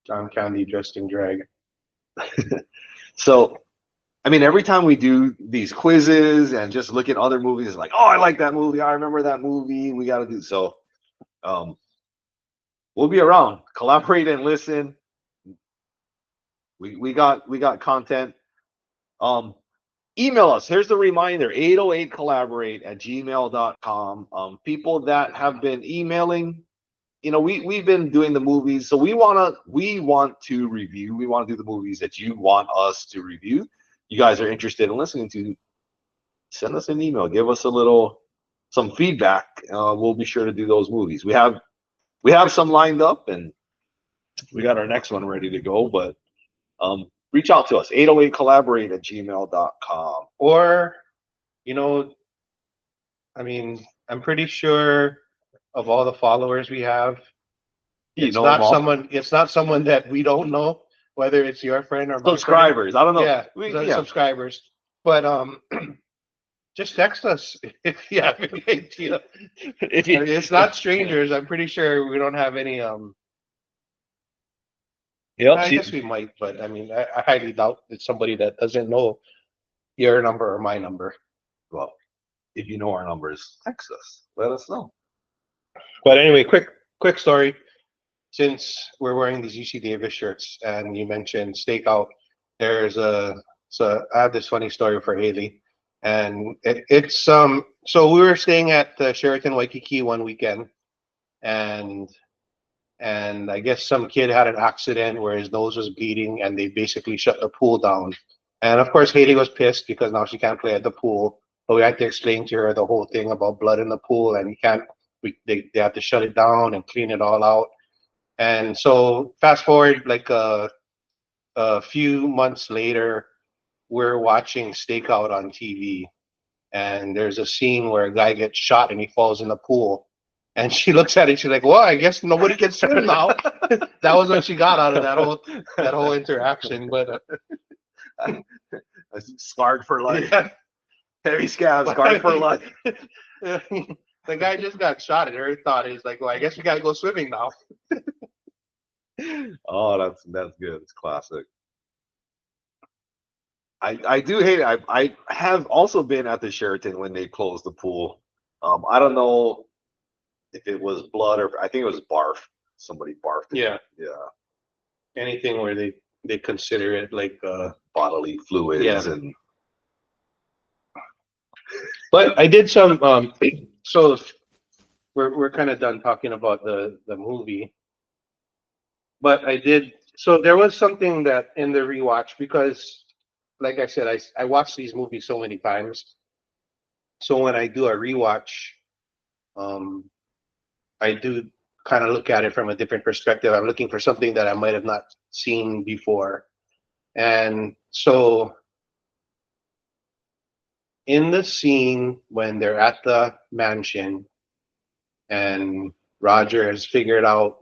John Candy dressed in drag. So, I mean, every time we do these quizzes and just look at other movies, it's like, oh, I like that movie. I remember that movie. We got to do so. We'll be around. Collaborate and listen. We got content. Email us. Here's the reminder: 808collaborate@gmail.com. People that have been emailing, you know, we've been doing the movies, so we want to review. We want to do the movies that you want us to review. You guys are interested in listening to. Send us an email. Give us some feedback. We'll be sure to do those movies. We have some lined up, and we got our next one ready to go. But reach out to us, 808collaborate@gmail.com. Or, you know, I mean, I'm pretty sure of all the followers we have, it's not someone that we don't know, whether it's your friend or my subscribers. friend. I don't know. Yeah, subscribers. But just text us if you have any idea. It's not strangers. I'm pretty sure we don't have any. I guess we might, but I mean, I highly doubt it's somebody that doesn't know your number or my number. Well, if you know our numbers, text us. Let us know. But anyway, quick quick story. Since we're wearing these UC Davis shirts and you mentioned stakeout, there's a so I have this funny story for Haley, and it's so we were staying at the Sheraton Waikiki one weekend, and I guess some kid had an accident where his nose was bleeding, and they basically shut the pool down. And of course, Haley was pissed because now she can't play at the pool. But we had to explain to her the whole thing about blood in the pool, and you can't. They have to shut it down and clean it all out. And so fast forward like a few months later, we're watching Stakeout on TV, and there's a scene where a guy gets shot and he falls in the pool. And she looks at it, she's like, "Well, I guess nobody can swim now." That was what she got out of that whole interaction. But Scarred for life. yeah, Heavy scab, scarred for life. the guy just got shot, and her thought is like, "Well, I guess we gotta go swimming now." Oh, that's good. It's classic. I do hate it. I have also been at the Sheraton when they closed the pool. I don't know if it was blood or I think it was barf. Somebody barfed it. Yeah, Yeah. anything where they consider it like Bodily fluids Yeah. and But I did some so we're kind of done talking about the movie. But I did so there was something that in the rewatch because like I said, I watch these movies so many times. So when I do a rewatch, um I do kind of look at it from a different perspective. I'm looking for something that I might have not seen before. And so in the scene when they're at the mansion and Roger has figured out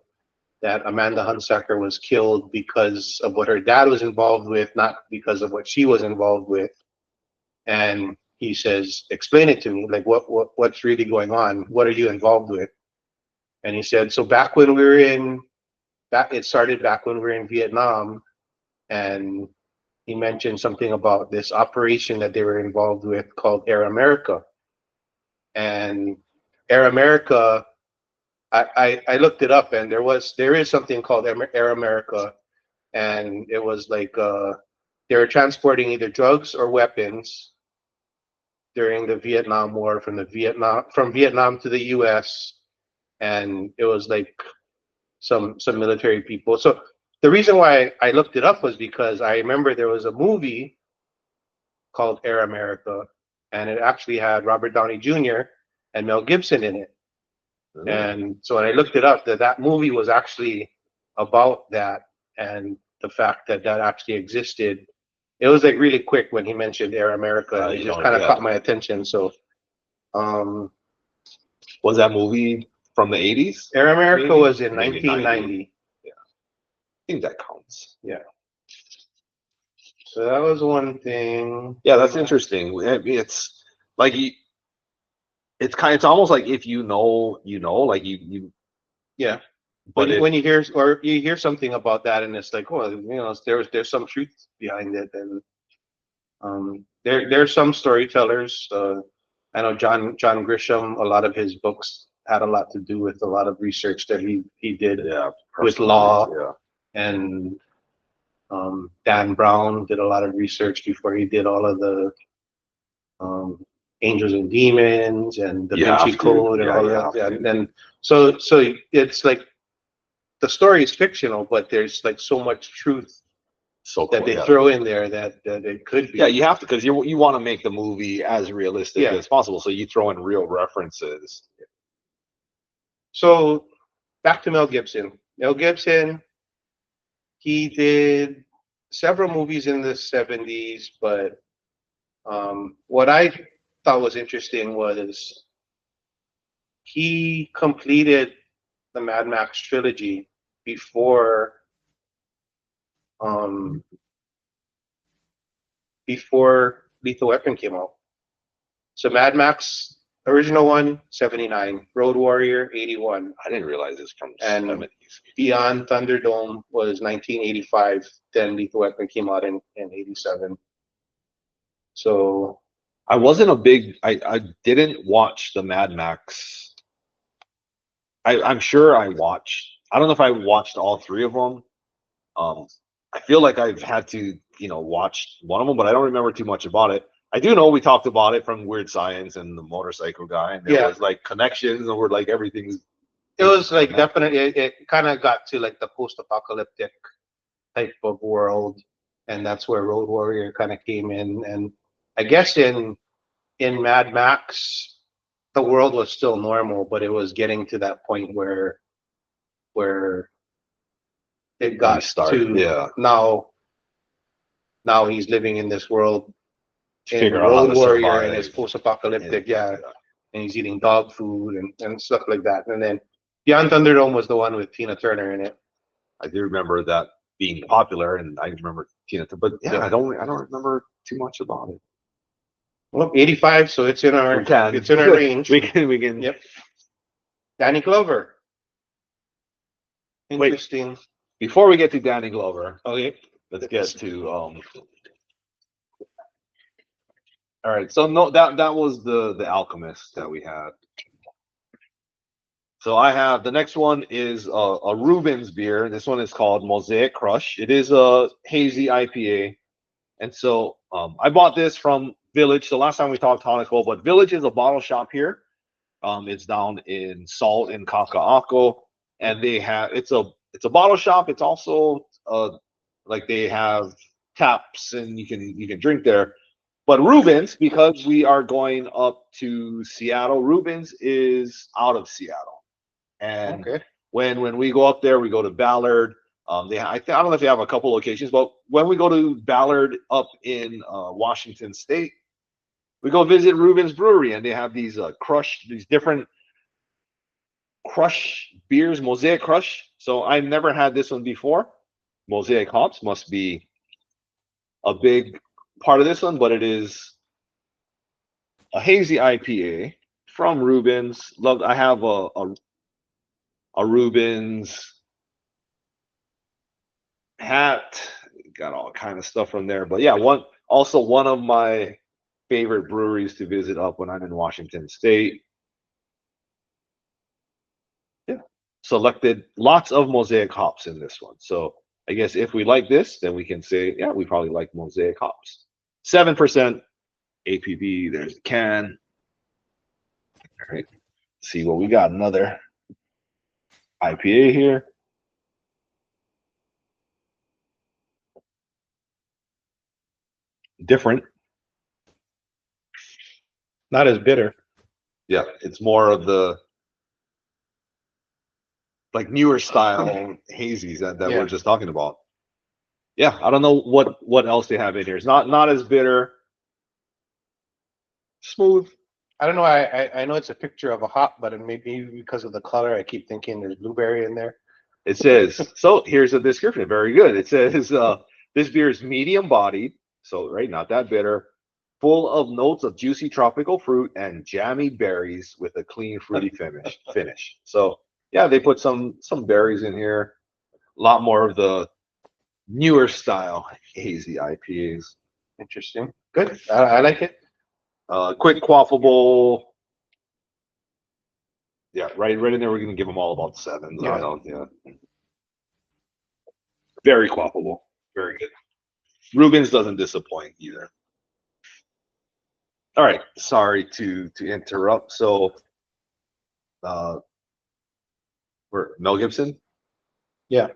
that Amanda Hunsaker was killed because of what her dad was involved with, not because of what she was involved with. And he says, "Explain it to me. Like, what's really going on? What are you involved with?" And he said, "So back when we were in, back it started back when we were in Vietnam, and he mentioned something about this operation that they were involved with called Air America. And Air America, I looked it up, and there is something called Air America, and it was like they were transporting either drugs or weapons during the Vietnam War from Vietnam to the U.S. And it was like some military people. So the reason why I looked it up was because I remember there was a movie called Air America, and it actually had Robert Downey Jr. and Mel Gibson in it. And so when I looked it up, that movie was actually about that and the fact that that actually existed. It was like really quick when he mentioned Air America. It just kind of caught my attention. So, was that movie from the 80s? Air America Maybe? was in Maybe 1990. Yeah, I think that counts. Yeah. So that was one thing. Yeah, that's interesting. It's like it's almost like if you know, like you. Yeah. But When you hear something about that, and it's like, oh, there's some truth behind it, and there's some storytellers. I know John Grisham. A lot of his books had a lot to do with a lot of research that he did with law, and Dan Brown did a lot of research before he did all of the Angels and Demons and Da Vinci Code and all that. Yeah. And so it's like the story is fictional, but there's like so much truth that they throw in there that it could be. Yeah, you have to because you want to make the movie as realistic as possible, so you throw in real references. So back to Mel Gibson. Mel Gibson, he did several movies in the 70s, but what I thought was interesting was he completed the Mad Max trilogy before Lethal Weapon came out. So Mad Max original one, 79, Road Warrior, 81. I didn't realize this from And 70s. Beyond Thunderdome was 1985. Then Lethal Weapon came out in 87. So I wasn't a big. I didn't watch the Mad Max I'm sure I watched. I don't know if I watched all three of them. Um, I feel like I've had to, watch one of them, but I don't remember too much about it. I do know we talked about it from Weird Science and the motorcycle guy, and there was like connections, and we're like everything's. It was like definitely it kind of got to like the post-apocalyptic type of world, and that's where Road Warrior kind of came in. And I guess in Mad Max, the world was still normal, but it was getting to that point where it got to Yeah. Now he's living in this world in Figure out how Road to Warrior, survive. and it's post-apocalyptic, and he's eating dog food and stuff like that. And then Beyond Thunderdome was the one with Tina Turner in it. I do remember that being popular, and I remember Tina, but I don't remember too much about it. Well, 85, so it's in our range. we can. Yep. Danny Glover. Interesting. Wait, before we get to Danny Glover, okay, let's get to All right, so no, that was the Alchemist that we had. So I have the next one is a Rubens beer. This one is called Mosaic Crush. It is a hazy IPA, and so I bought this from Village. So last time we talked tonical, but Village is a bottle shop here. It's down in Salt in Kaka'ako, and it's a bottle shop. It's also like they have taps, and you can drink there. But Rubens, because we are going up to Seattle, Rubens is out of Seattle. And when we go up there, we go to Ballard. I don't know if they have a couple locations, but when we go to Ballard up in Washington State, we go visit Rubens Brewery, and they have these different crush beers, Mosaic Crush. So I've never had this one before. Mosaic hops must be a big part of this one, but it is a hazy IPA from Rubens. I have a Rubens hat. Got all kind of stuff from there. But yeah, one of my favorite breweries to visit up when I'm in Washington State. Yeah. Selected lots of Mosaic hops in this one. So I guess if we like this, then we can say, yeah, we probably like Mosaic hops. 7% APV. There's the can. All right. See what we got. Another IPA here. Different. Not as bitter. Yeah, it's more of the like newer style hazies that we're just talking about. Yeah, I don't know what else they have in here. It's not as bitter. Smooth. I don't know. I know it's a picture of a hop, but maybe because of the color, I keep thinking there's blueberry in there. It says, so here's a description. Very good. It says this beer is medium bodied, so not that bitter, full of notes of juicy tropical fruit and jammy berries with a clean fruity finish. So yeah, they put some berries in here. A lot more of the newer style hazy IPAs. Interesting. Good. I like it. Quick quaffable. Yeah, right in there. We're gonna give them all about 7. Yeah. Very quaffable. Very good. Rubens doesn't disappoint either. All right. Sorry to interrupt. So, we're Mel Gibson. Yeah.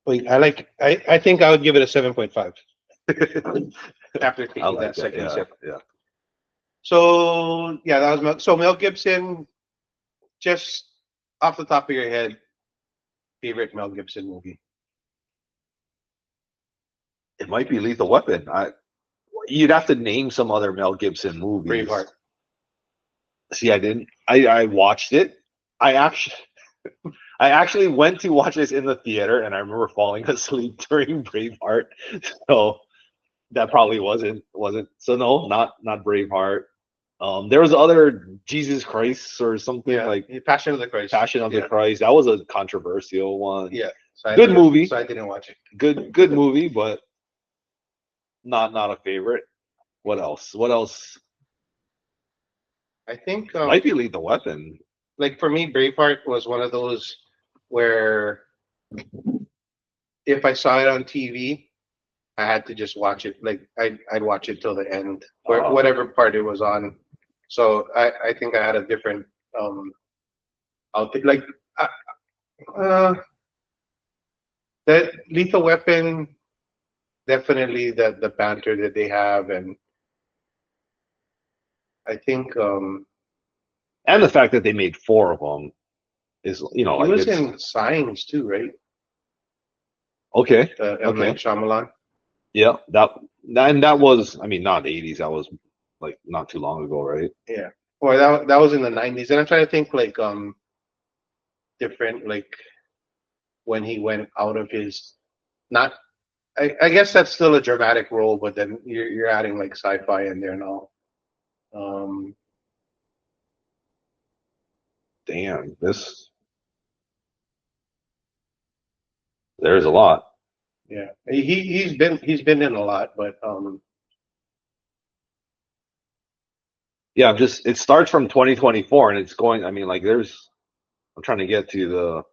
Wait, I think I would give it a 7.5 after taking that second sip. Yeah. So yeah, that was Mel Gibson. Just off the top of your head, favorite Mel Gibson movie? It might be Lethal Weapon. You'd have to name some other Mel Gibson movies. Braveheart. See, I didn't. I watched it. I actually went to watch this in the theater, and I remember falling asleep during Braveheart. So that probably wasn't. So no, not Braveheart. There was other Jesus Christ or something like Passion of the Christ. Passion of the Christ. That was a controversial one. Yeah. Good movie. So I didn't watch it. Good movie, but not a favorite. What else? I think Might be Lethal Weapon. like for me, Braveheart was one of those where if I saw it on TV, I had to just watch it. Like I'd watch it till the end, where whatever part it was on. So I think I had a different outfit. Like uh, uh, that Lethal Weapon, definitely the banter that they have, and I think And the fact that they made four of them is, he like was it's in Signs too, right? okay. M Night Okay. Shyamalan. Yeah, that was, I mean, not the 80s. That was like not too long ago, right? Yeah. Well, that was in the 90s, and I'm trying to think like different like when he went out of his not. I guess that's still a dramatic role, but then you're adding like sci-fi in there now. Um, Damn, there's a lot. yeah, he's been in a lot, but Yeah, it starts from 2024 and it's going, I mean, like I'm trying to get to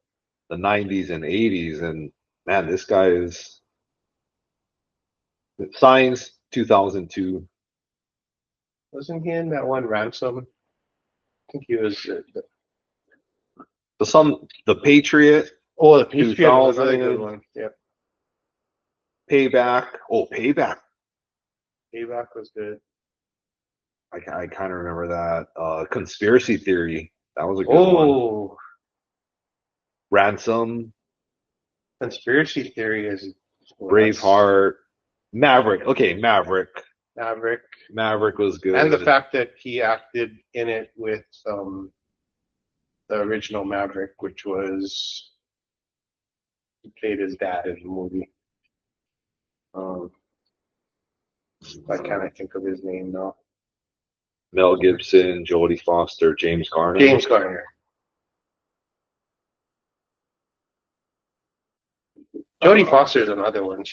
the 90s and 80s, and man, this guy is Signs 2002. wasn't he in that one Ransom? I think he was. The Patriot Oh, the Patriot was another good 2000, one. Yeah, Payback. Oh, Payback. Payback was good. I kind of remember that. Conspiracy Theory. That was a good one. Oh, Ransom, Conspiracy Theory is that's Braveheart, Maverick. Okay, Maverick. Maverick, Maverick was and the good. fact that he acted in it with the original Maverick, which was he played his dad in the movie. Um, why can't I think of his name now? Mel Gibson, Jodie Foster, James Garner. James Garner. Jodie Foster is another one.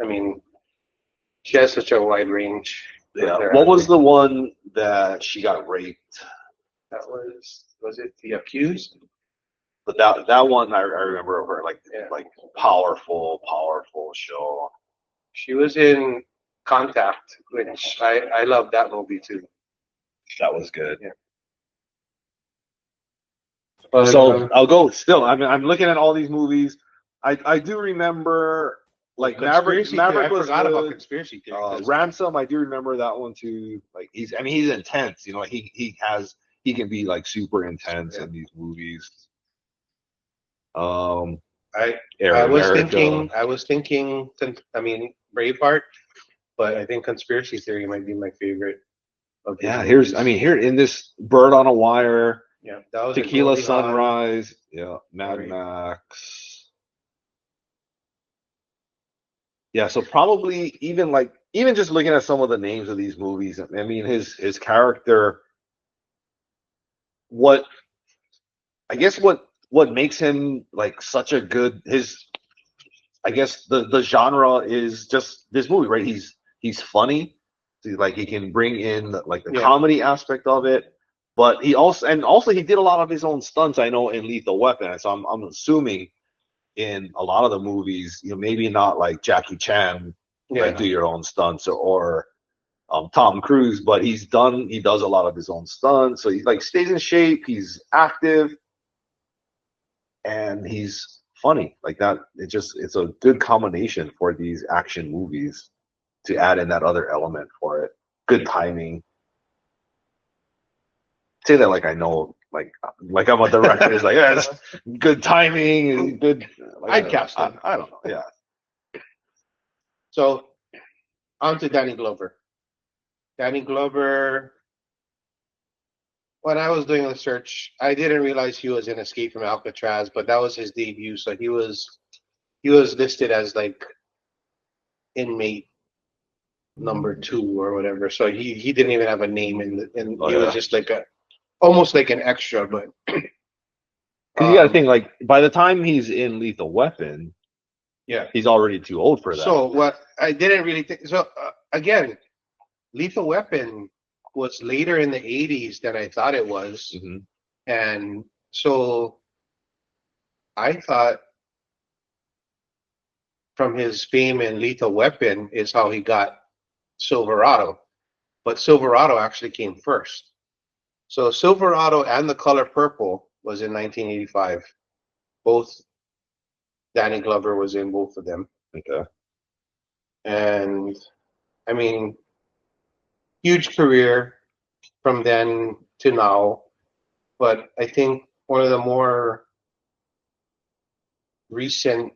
I mean, she has such a wide range. Yeah. What was the one that she got raped? That was it The Accused? But that one I remember of her Yeah. like powerful show. She was in Contact, which I love that movie too. That was good. Yeah. But So I'll go still. I mean, I'm looking at all these movies. I do remember like Maverick. Conspiracy Maverick Theory, I was forgot about good. Conspiracy Theory. 'Cause Ransom, I do remember that one too. Like he's intense. He can be like super intense in these movies. I Air I was America. thinking. I mean, Braveheart, but I think Conspiracy Theory might be my favorite of his Yeah, movies. here in this Bird on a Wire, Yeah, that was Tequila Goldie Hawn. Sunrise, yeah, Mad Right. Max. Yeah, so probably even just looking at some of the names of these movies, I mean his character, what I guess what makes him like such a good I guess the genre is just this movie, right? He's funny. Like he can bring in like the comedy aspect of it, but also he did a lot of his own stunts. I know in Lethal Weapon, so I'm assuming in a lot of the movies, maybe not like Jackie Chan, like do your own stunts or Tom Cruise, but he does a lot of his own stunts. So he like stays in shape. He's active and he's funny like that. It's a good combination for these action movies to add in that other element for it. Good timing. Say that like I know, like I'm a director. It's like, yeah, it's good timing and good. I'd cast him. I don't know. Yeah. So on to Danny Glover. Danny Glover. When I was doing the search, I didn't realize he was in Escape from Alcatraz, but that was his debut. So he was listed as like inmate number 2 or whatever. So he didn't even have a name he was just like almost like an extra, but Because you got to think like by the time he's in Lethal Weapon, he's already too old for that. So what I didn't really think. So again, Lethal Weapon was later in the 80s than I thought it was. Mhm. And so I thought from his fame in Lethal Weapon is how he got Silverado, but Silverado actually came first. So Silverado and The Color Purple was in 1985. Both Danny Glover was in both of them. Okay. And I mean, huge career from then to now. But I think one of the more recent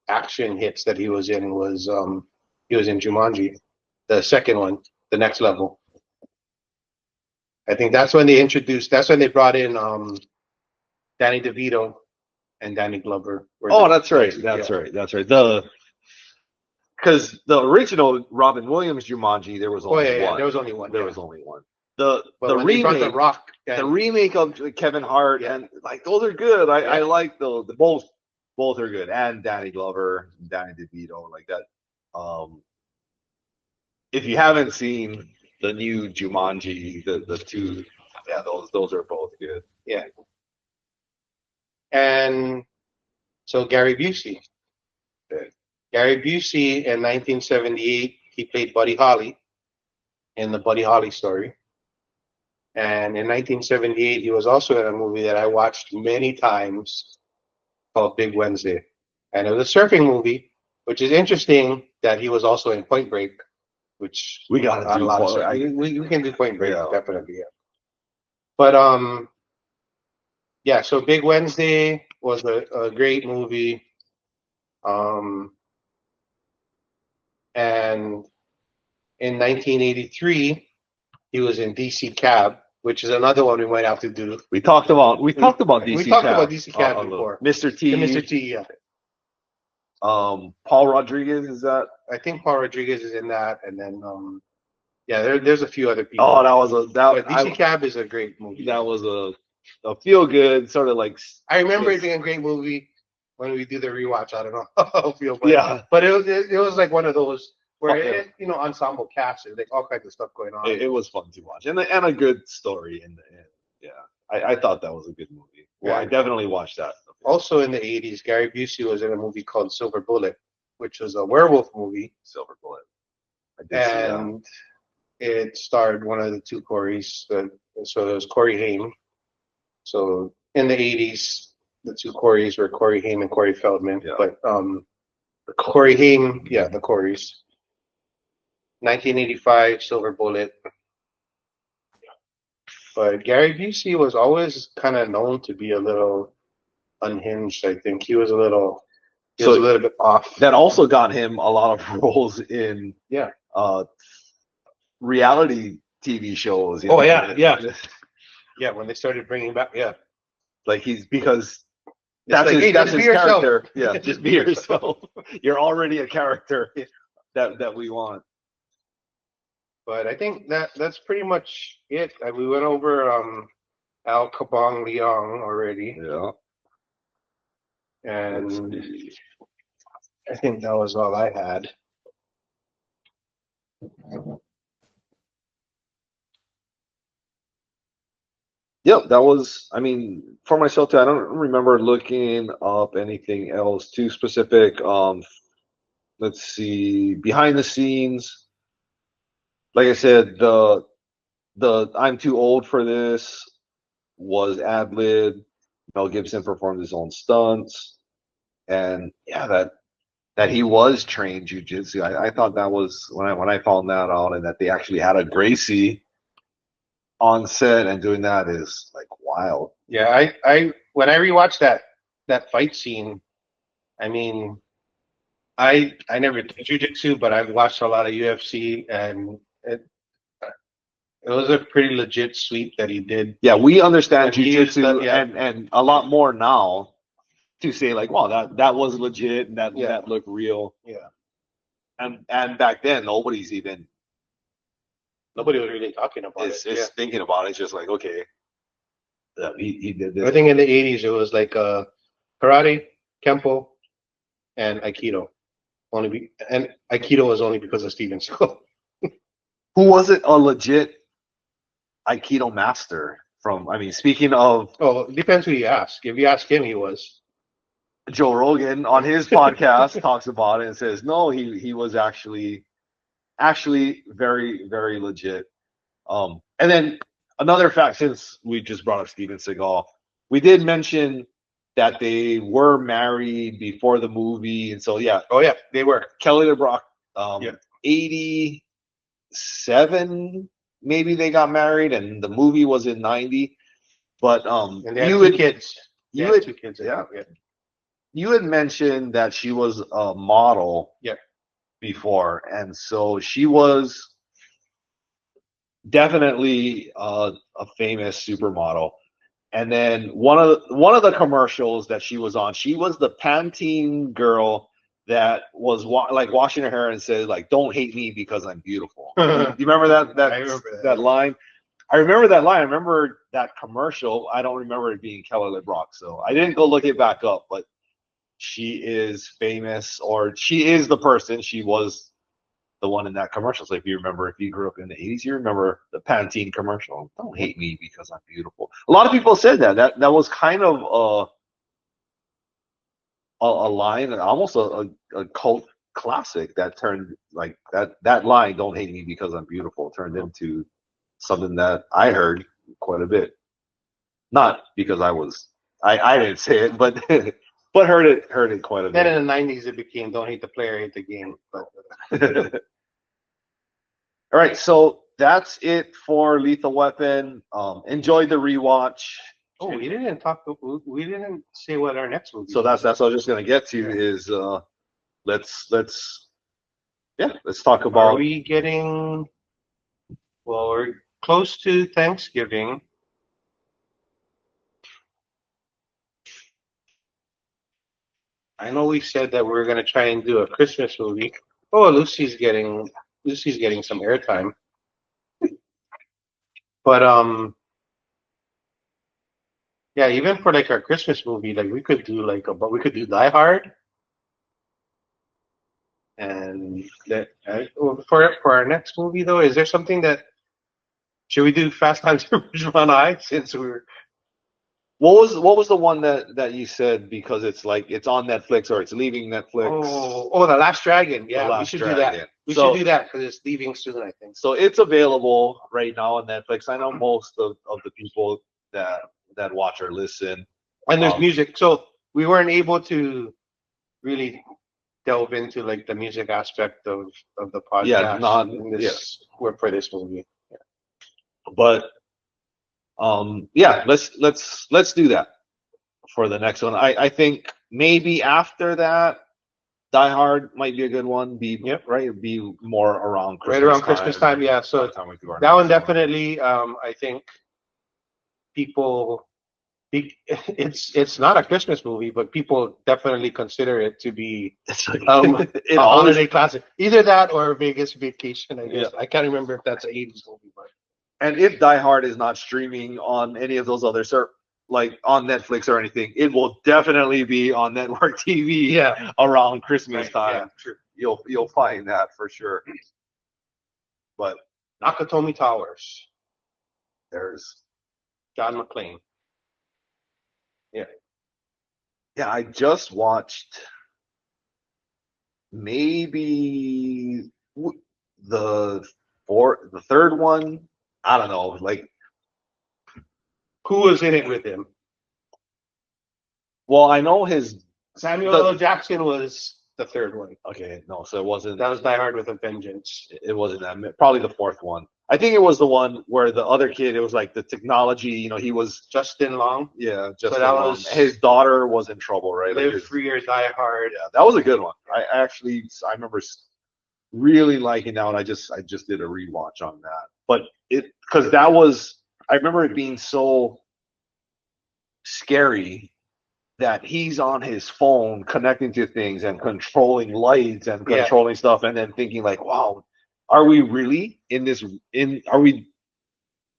action hits that he was in was he was in Jumanji, the second one, The Next Level. I think that's when they brought in Danny DeVito and Danny Glover. Oh, that's right. That's right. Because the original Robin Williams Jumanji, there was only one. There was only one. There was only one. The when remake, they brought The Rock, the remake of Kevin Hart, and like those are good. I like those. Both are good, and Danny Glover, Danny DeVito, like that. If you haven't seen the new Jumanji, the two, yeah, those are both good. Yeah. And so Gary Busey. Gary Busey in 1978, he played Buddy Holly in the Buddy Holly story. And in 1978, he was also in a movie that I watched many times called Big Wednesday. And it was a surfing movie, which is interesting that he was also in Point Break, which We got a lot of we can do Point Break, definitely. Yeah. But yeah, so Big Wednesday was a great movie. And in 1983, he was in DC Cab, which is another one we might have to do. We talked about DC. We talked about DC Cab before. Mr. T. Mr. T. Yeah. Paul Rodriguez, is that? I think Paul Rodriguez is in that, and then yeah, there's a few other people. Oh, DC Cab is a great movie. That was a feel good sort of like. I remember it being a great movie when we do the rewatch. I don't know how it feels, but it was like one of those where ensemble cast, like all kinds of stuff going on. It was fun to watch, and a good story in the end. Yeah, I thought that was a good movie. Well, I definitely watched that. Also in the 80s, Gary Busey was in a movie called Silver Bullet, which was a werewolf movie. Silver Bullet. I did see that. It starred one of the two Corys. So it was Corey Haim. So in the 80s, the two Corys were Corey Haim and Corey Feldman. Yeah. But Corey Haim, the Corys. 1985, Silver Bullet. But Gary Busey was always kind of known to be a little unhinged. I think he was a little bit off. That also got him a lot of roles in reality TV shows. Yeah. When they started bringing back, like because that's his character. Yeah, just be yourself. You're already a character that we want. But I think that's pretty much it. We went over Al Kabong Leong already. Yeah. And I think that was all I had. Yep, that was, I mean, for myself too, I don't remember looking up anything else too specific. Let's see, behind the scenes, like I said, the I'm too old for this was ad-lib. Mel Gibson performed his own stunts, and that he was trained jujitsu. I thought that was when I found that out, and that they actually had a Gracie on set and doing that is like wild. Yeah, I when I rewatched that fight scene, I mean, I never did jiu-jitsu, but I've watched a lot of UFC, and it was a pretty legit sweep that he did. Yeah, we understand jiu-jitsu and a lot more now to say like, wow, that was legit and that looked real. Yeah. And back then nobody was really talking about it. It's thinking about it. It's just like, okay, he did this. I think in the 80s it was like karate, kempo, and aikido. And aikido was only because of Steven Seagal. Who was it? A legit Aikido master from. I mean, speaking of Oh, it depends who you ask. If you ask him, he was. Joe Rogan on his podcast talks about it and says no, he was actually very very legit. And then another fact, since we just brought up Steven Seagal, we did mention that they were married before the movie, and so yeah, Oh yeah, they were. Kelly LeBrock, Yeah. 87 maybe they got married, and the movie was in 90. But And they had two kids. They you had had, two kids. yeah, you had mentioned that she was a model Yeah. before, and so she was definitely a famous supermodel. And then one of the commercials that she was on, she was the Pantene girl that was like washing her hair and said like, "Don't hate me because I'm beautiful." Do you remember I remember that line? I remember that line. I remember that commercial. I don't remember it being Kelly LeBrock, so I didn't go look it back up. But she is famous, or she is the person. She was the one in that commercial. So if you remember, if you grew up in the 80s, you remember the Pantene commercial. Don't hate me because I'm beautiful. A lot of people said that. That was kind of a line, almost a cult classic that turned like that line, "Don't hate me because I'm beautiful," turned into something that I heard quite a bit. Not because I didn't say it, but but heard it quite a Then bit. in the '90s, it became "Don't hate the player, hate the game." But All right, so that's it for Lethal Weapon. Enjoy the rewatch. oh, we didn't talk. We didn't say what our next movie. So that's what I was just gonna get to Yeah. is let's let's talk Are about. we getting? Well, we're close to Thanksgiving. I know we said that we are going to try and do a Christmas movie. Oh, Lucy's getting some airtime. But yeah, even for like our Christmas movie, like we could do but we could do Die Hard, and that for our next movie though, is there something that should we do Fast Times at Ridgemont High since we're What was the one that you said, because it's like it's on Netflix or it's leaving Netflix? The Last Dragon? The Yeah, we Last should Dragon. do that. We So- should do that because it's leaving soon, I think. So it's available right now on Netflix. I know most of the people that watch or listen. And there's Um, music, so we weren't able to really delve into like the music aspect of the podcast. Yeah, not- in this for this movie. But yeah, let's do that for the next one. I think maybe after that, Die Hard might be a good one. Right, be more around Christmas Right around Christmas time, yeah. So By the time we do our that one next definitely, I think people. It's not a Christmas movie, but people definitely consider it to be It's like, a holiday classic. Either that or Vegas Vacation, I guess. Yeah. I can't remember if that's an '80s movie, but and if Die Hard is not streaming on any of those other like on Netflix or anything, it will definitely be on network TV. yeah, Around Christmas right, time, yeah, true. you'll find that for sure. But Nakatomi Towers, there's John McClane. yeah, I just watched maybe the the third one. I don't know, like, Who was in it with him? well, I know his. Samuel L. Jackson was the third one. Okay, no, so it wasn't. That was Die Hard with a Vengeance. It wasn't that. Probably the fourth one. I think it was the one where the other kid. It was like the technology. He was. Justin Long. Yeah, just that was- his daughter was in trouble, right? Like Live his- Free or Die Hard. yeah, that was a good one. I remember really liking that one. I just did a rewatch on that, but because that was, I remember it being so scary that he's on his phone connecting to things and controlling lights and Yeah. controlling stuff, and then thinking like, wow, are we really in this? Is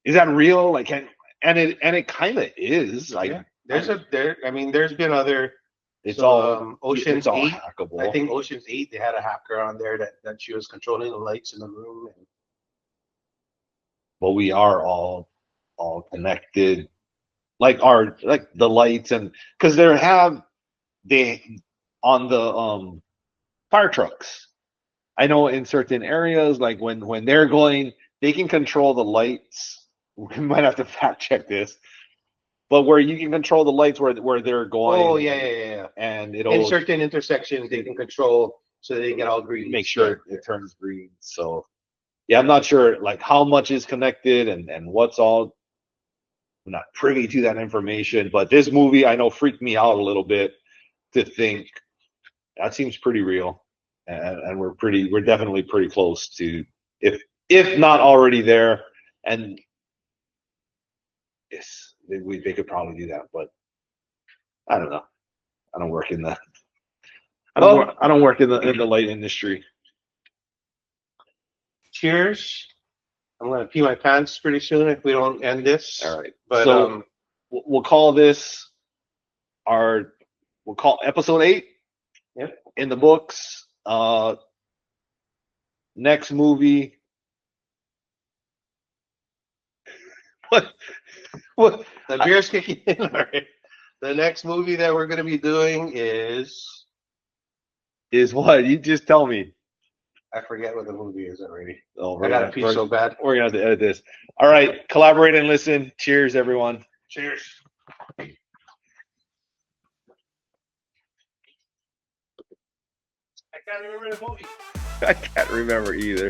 that real? Like, and it kind of is. Like, Yeah. There's been other. it's So, all Ocean's it's all 8, hackable. I think Ocean's 8, they had a hacker on there that she was controlling the lights in the room. But we are all all connected, like the lights, and because they on the fire trucks. I know in certain areas, like when they're going, they can control the lights. We might have to fact check this, but where you can control the lights where they're going. Oh yeah. And In it'll certain intersections, they can control so they get all green. make sure it turns green. So yeah, I'm not sure like how much is connected and what's all. I'm not privy to that information, but this movie I know freaked me out a little bit to think that seems pretty real, and we're definitely pretty close to if not already there, and yes, they could probably do that, but I don't know. I don't work in the I don't work in the light industry. Cheers. I'm gonna pee my pants pretty soon if we don't end this. All right, But so we'll call this we'll call episode 8. Yep. In the books. Next movie. What? the beer's kicking in. All right. The next movie that we're gonna be doing is What? You just tell me. I forget what the movie is already. Oh, I gotta pee so bad. We're gonna have to edit this. All right, collaborate and listen. Cheers, everyone. Cheers. I can't remember the movie. I can't remember either.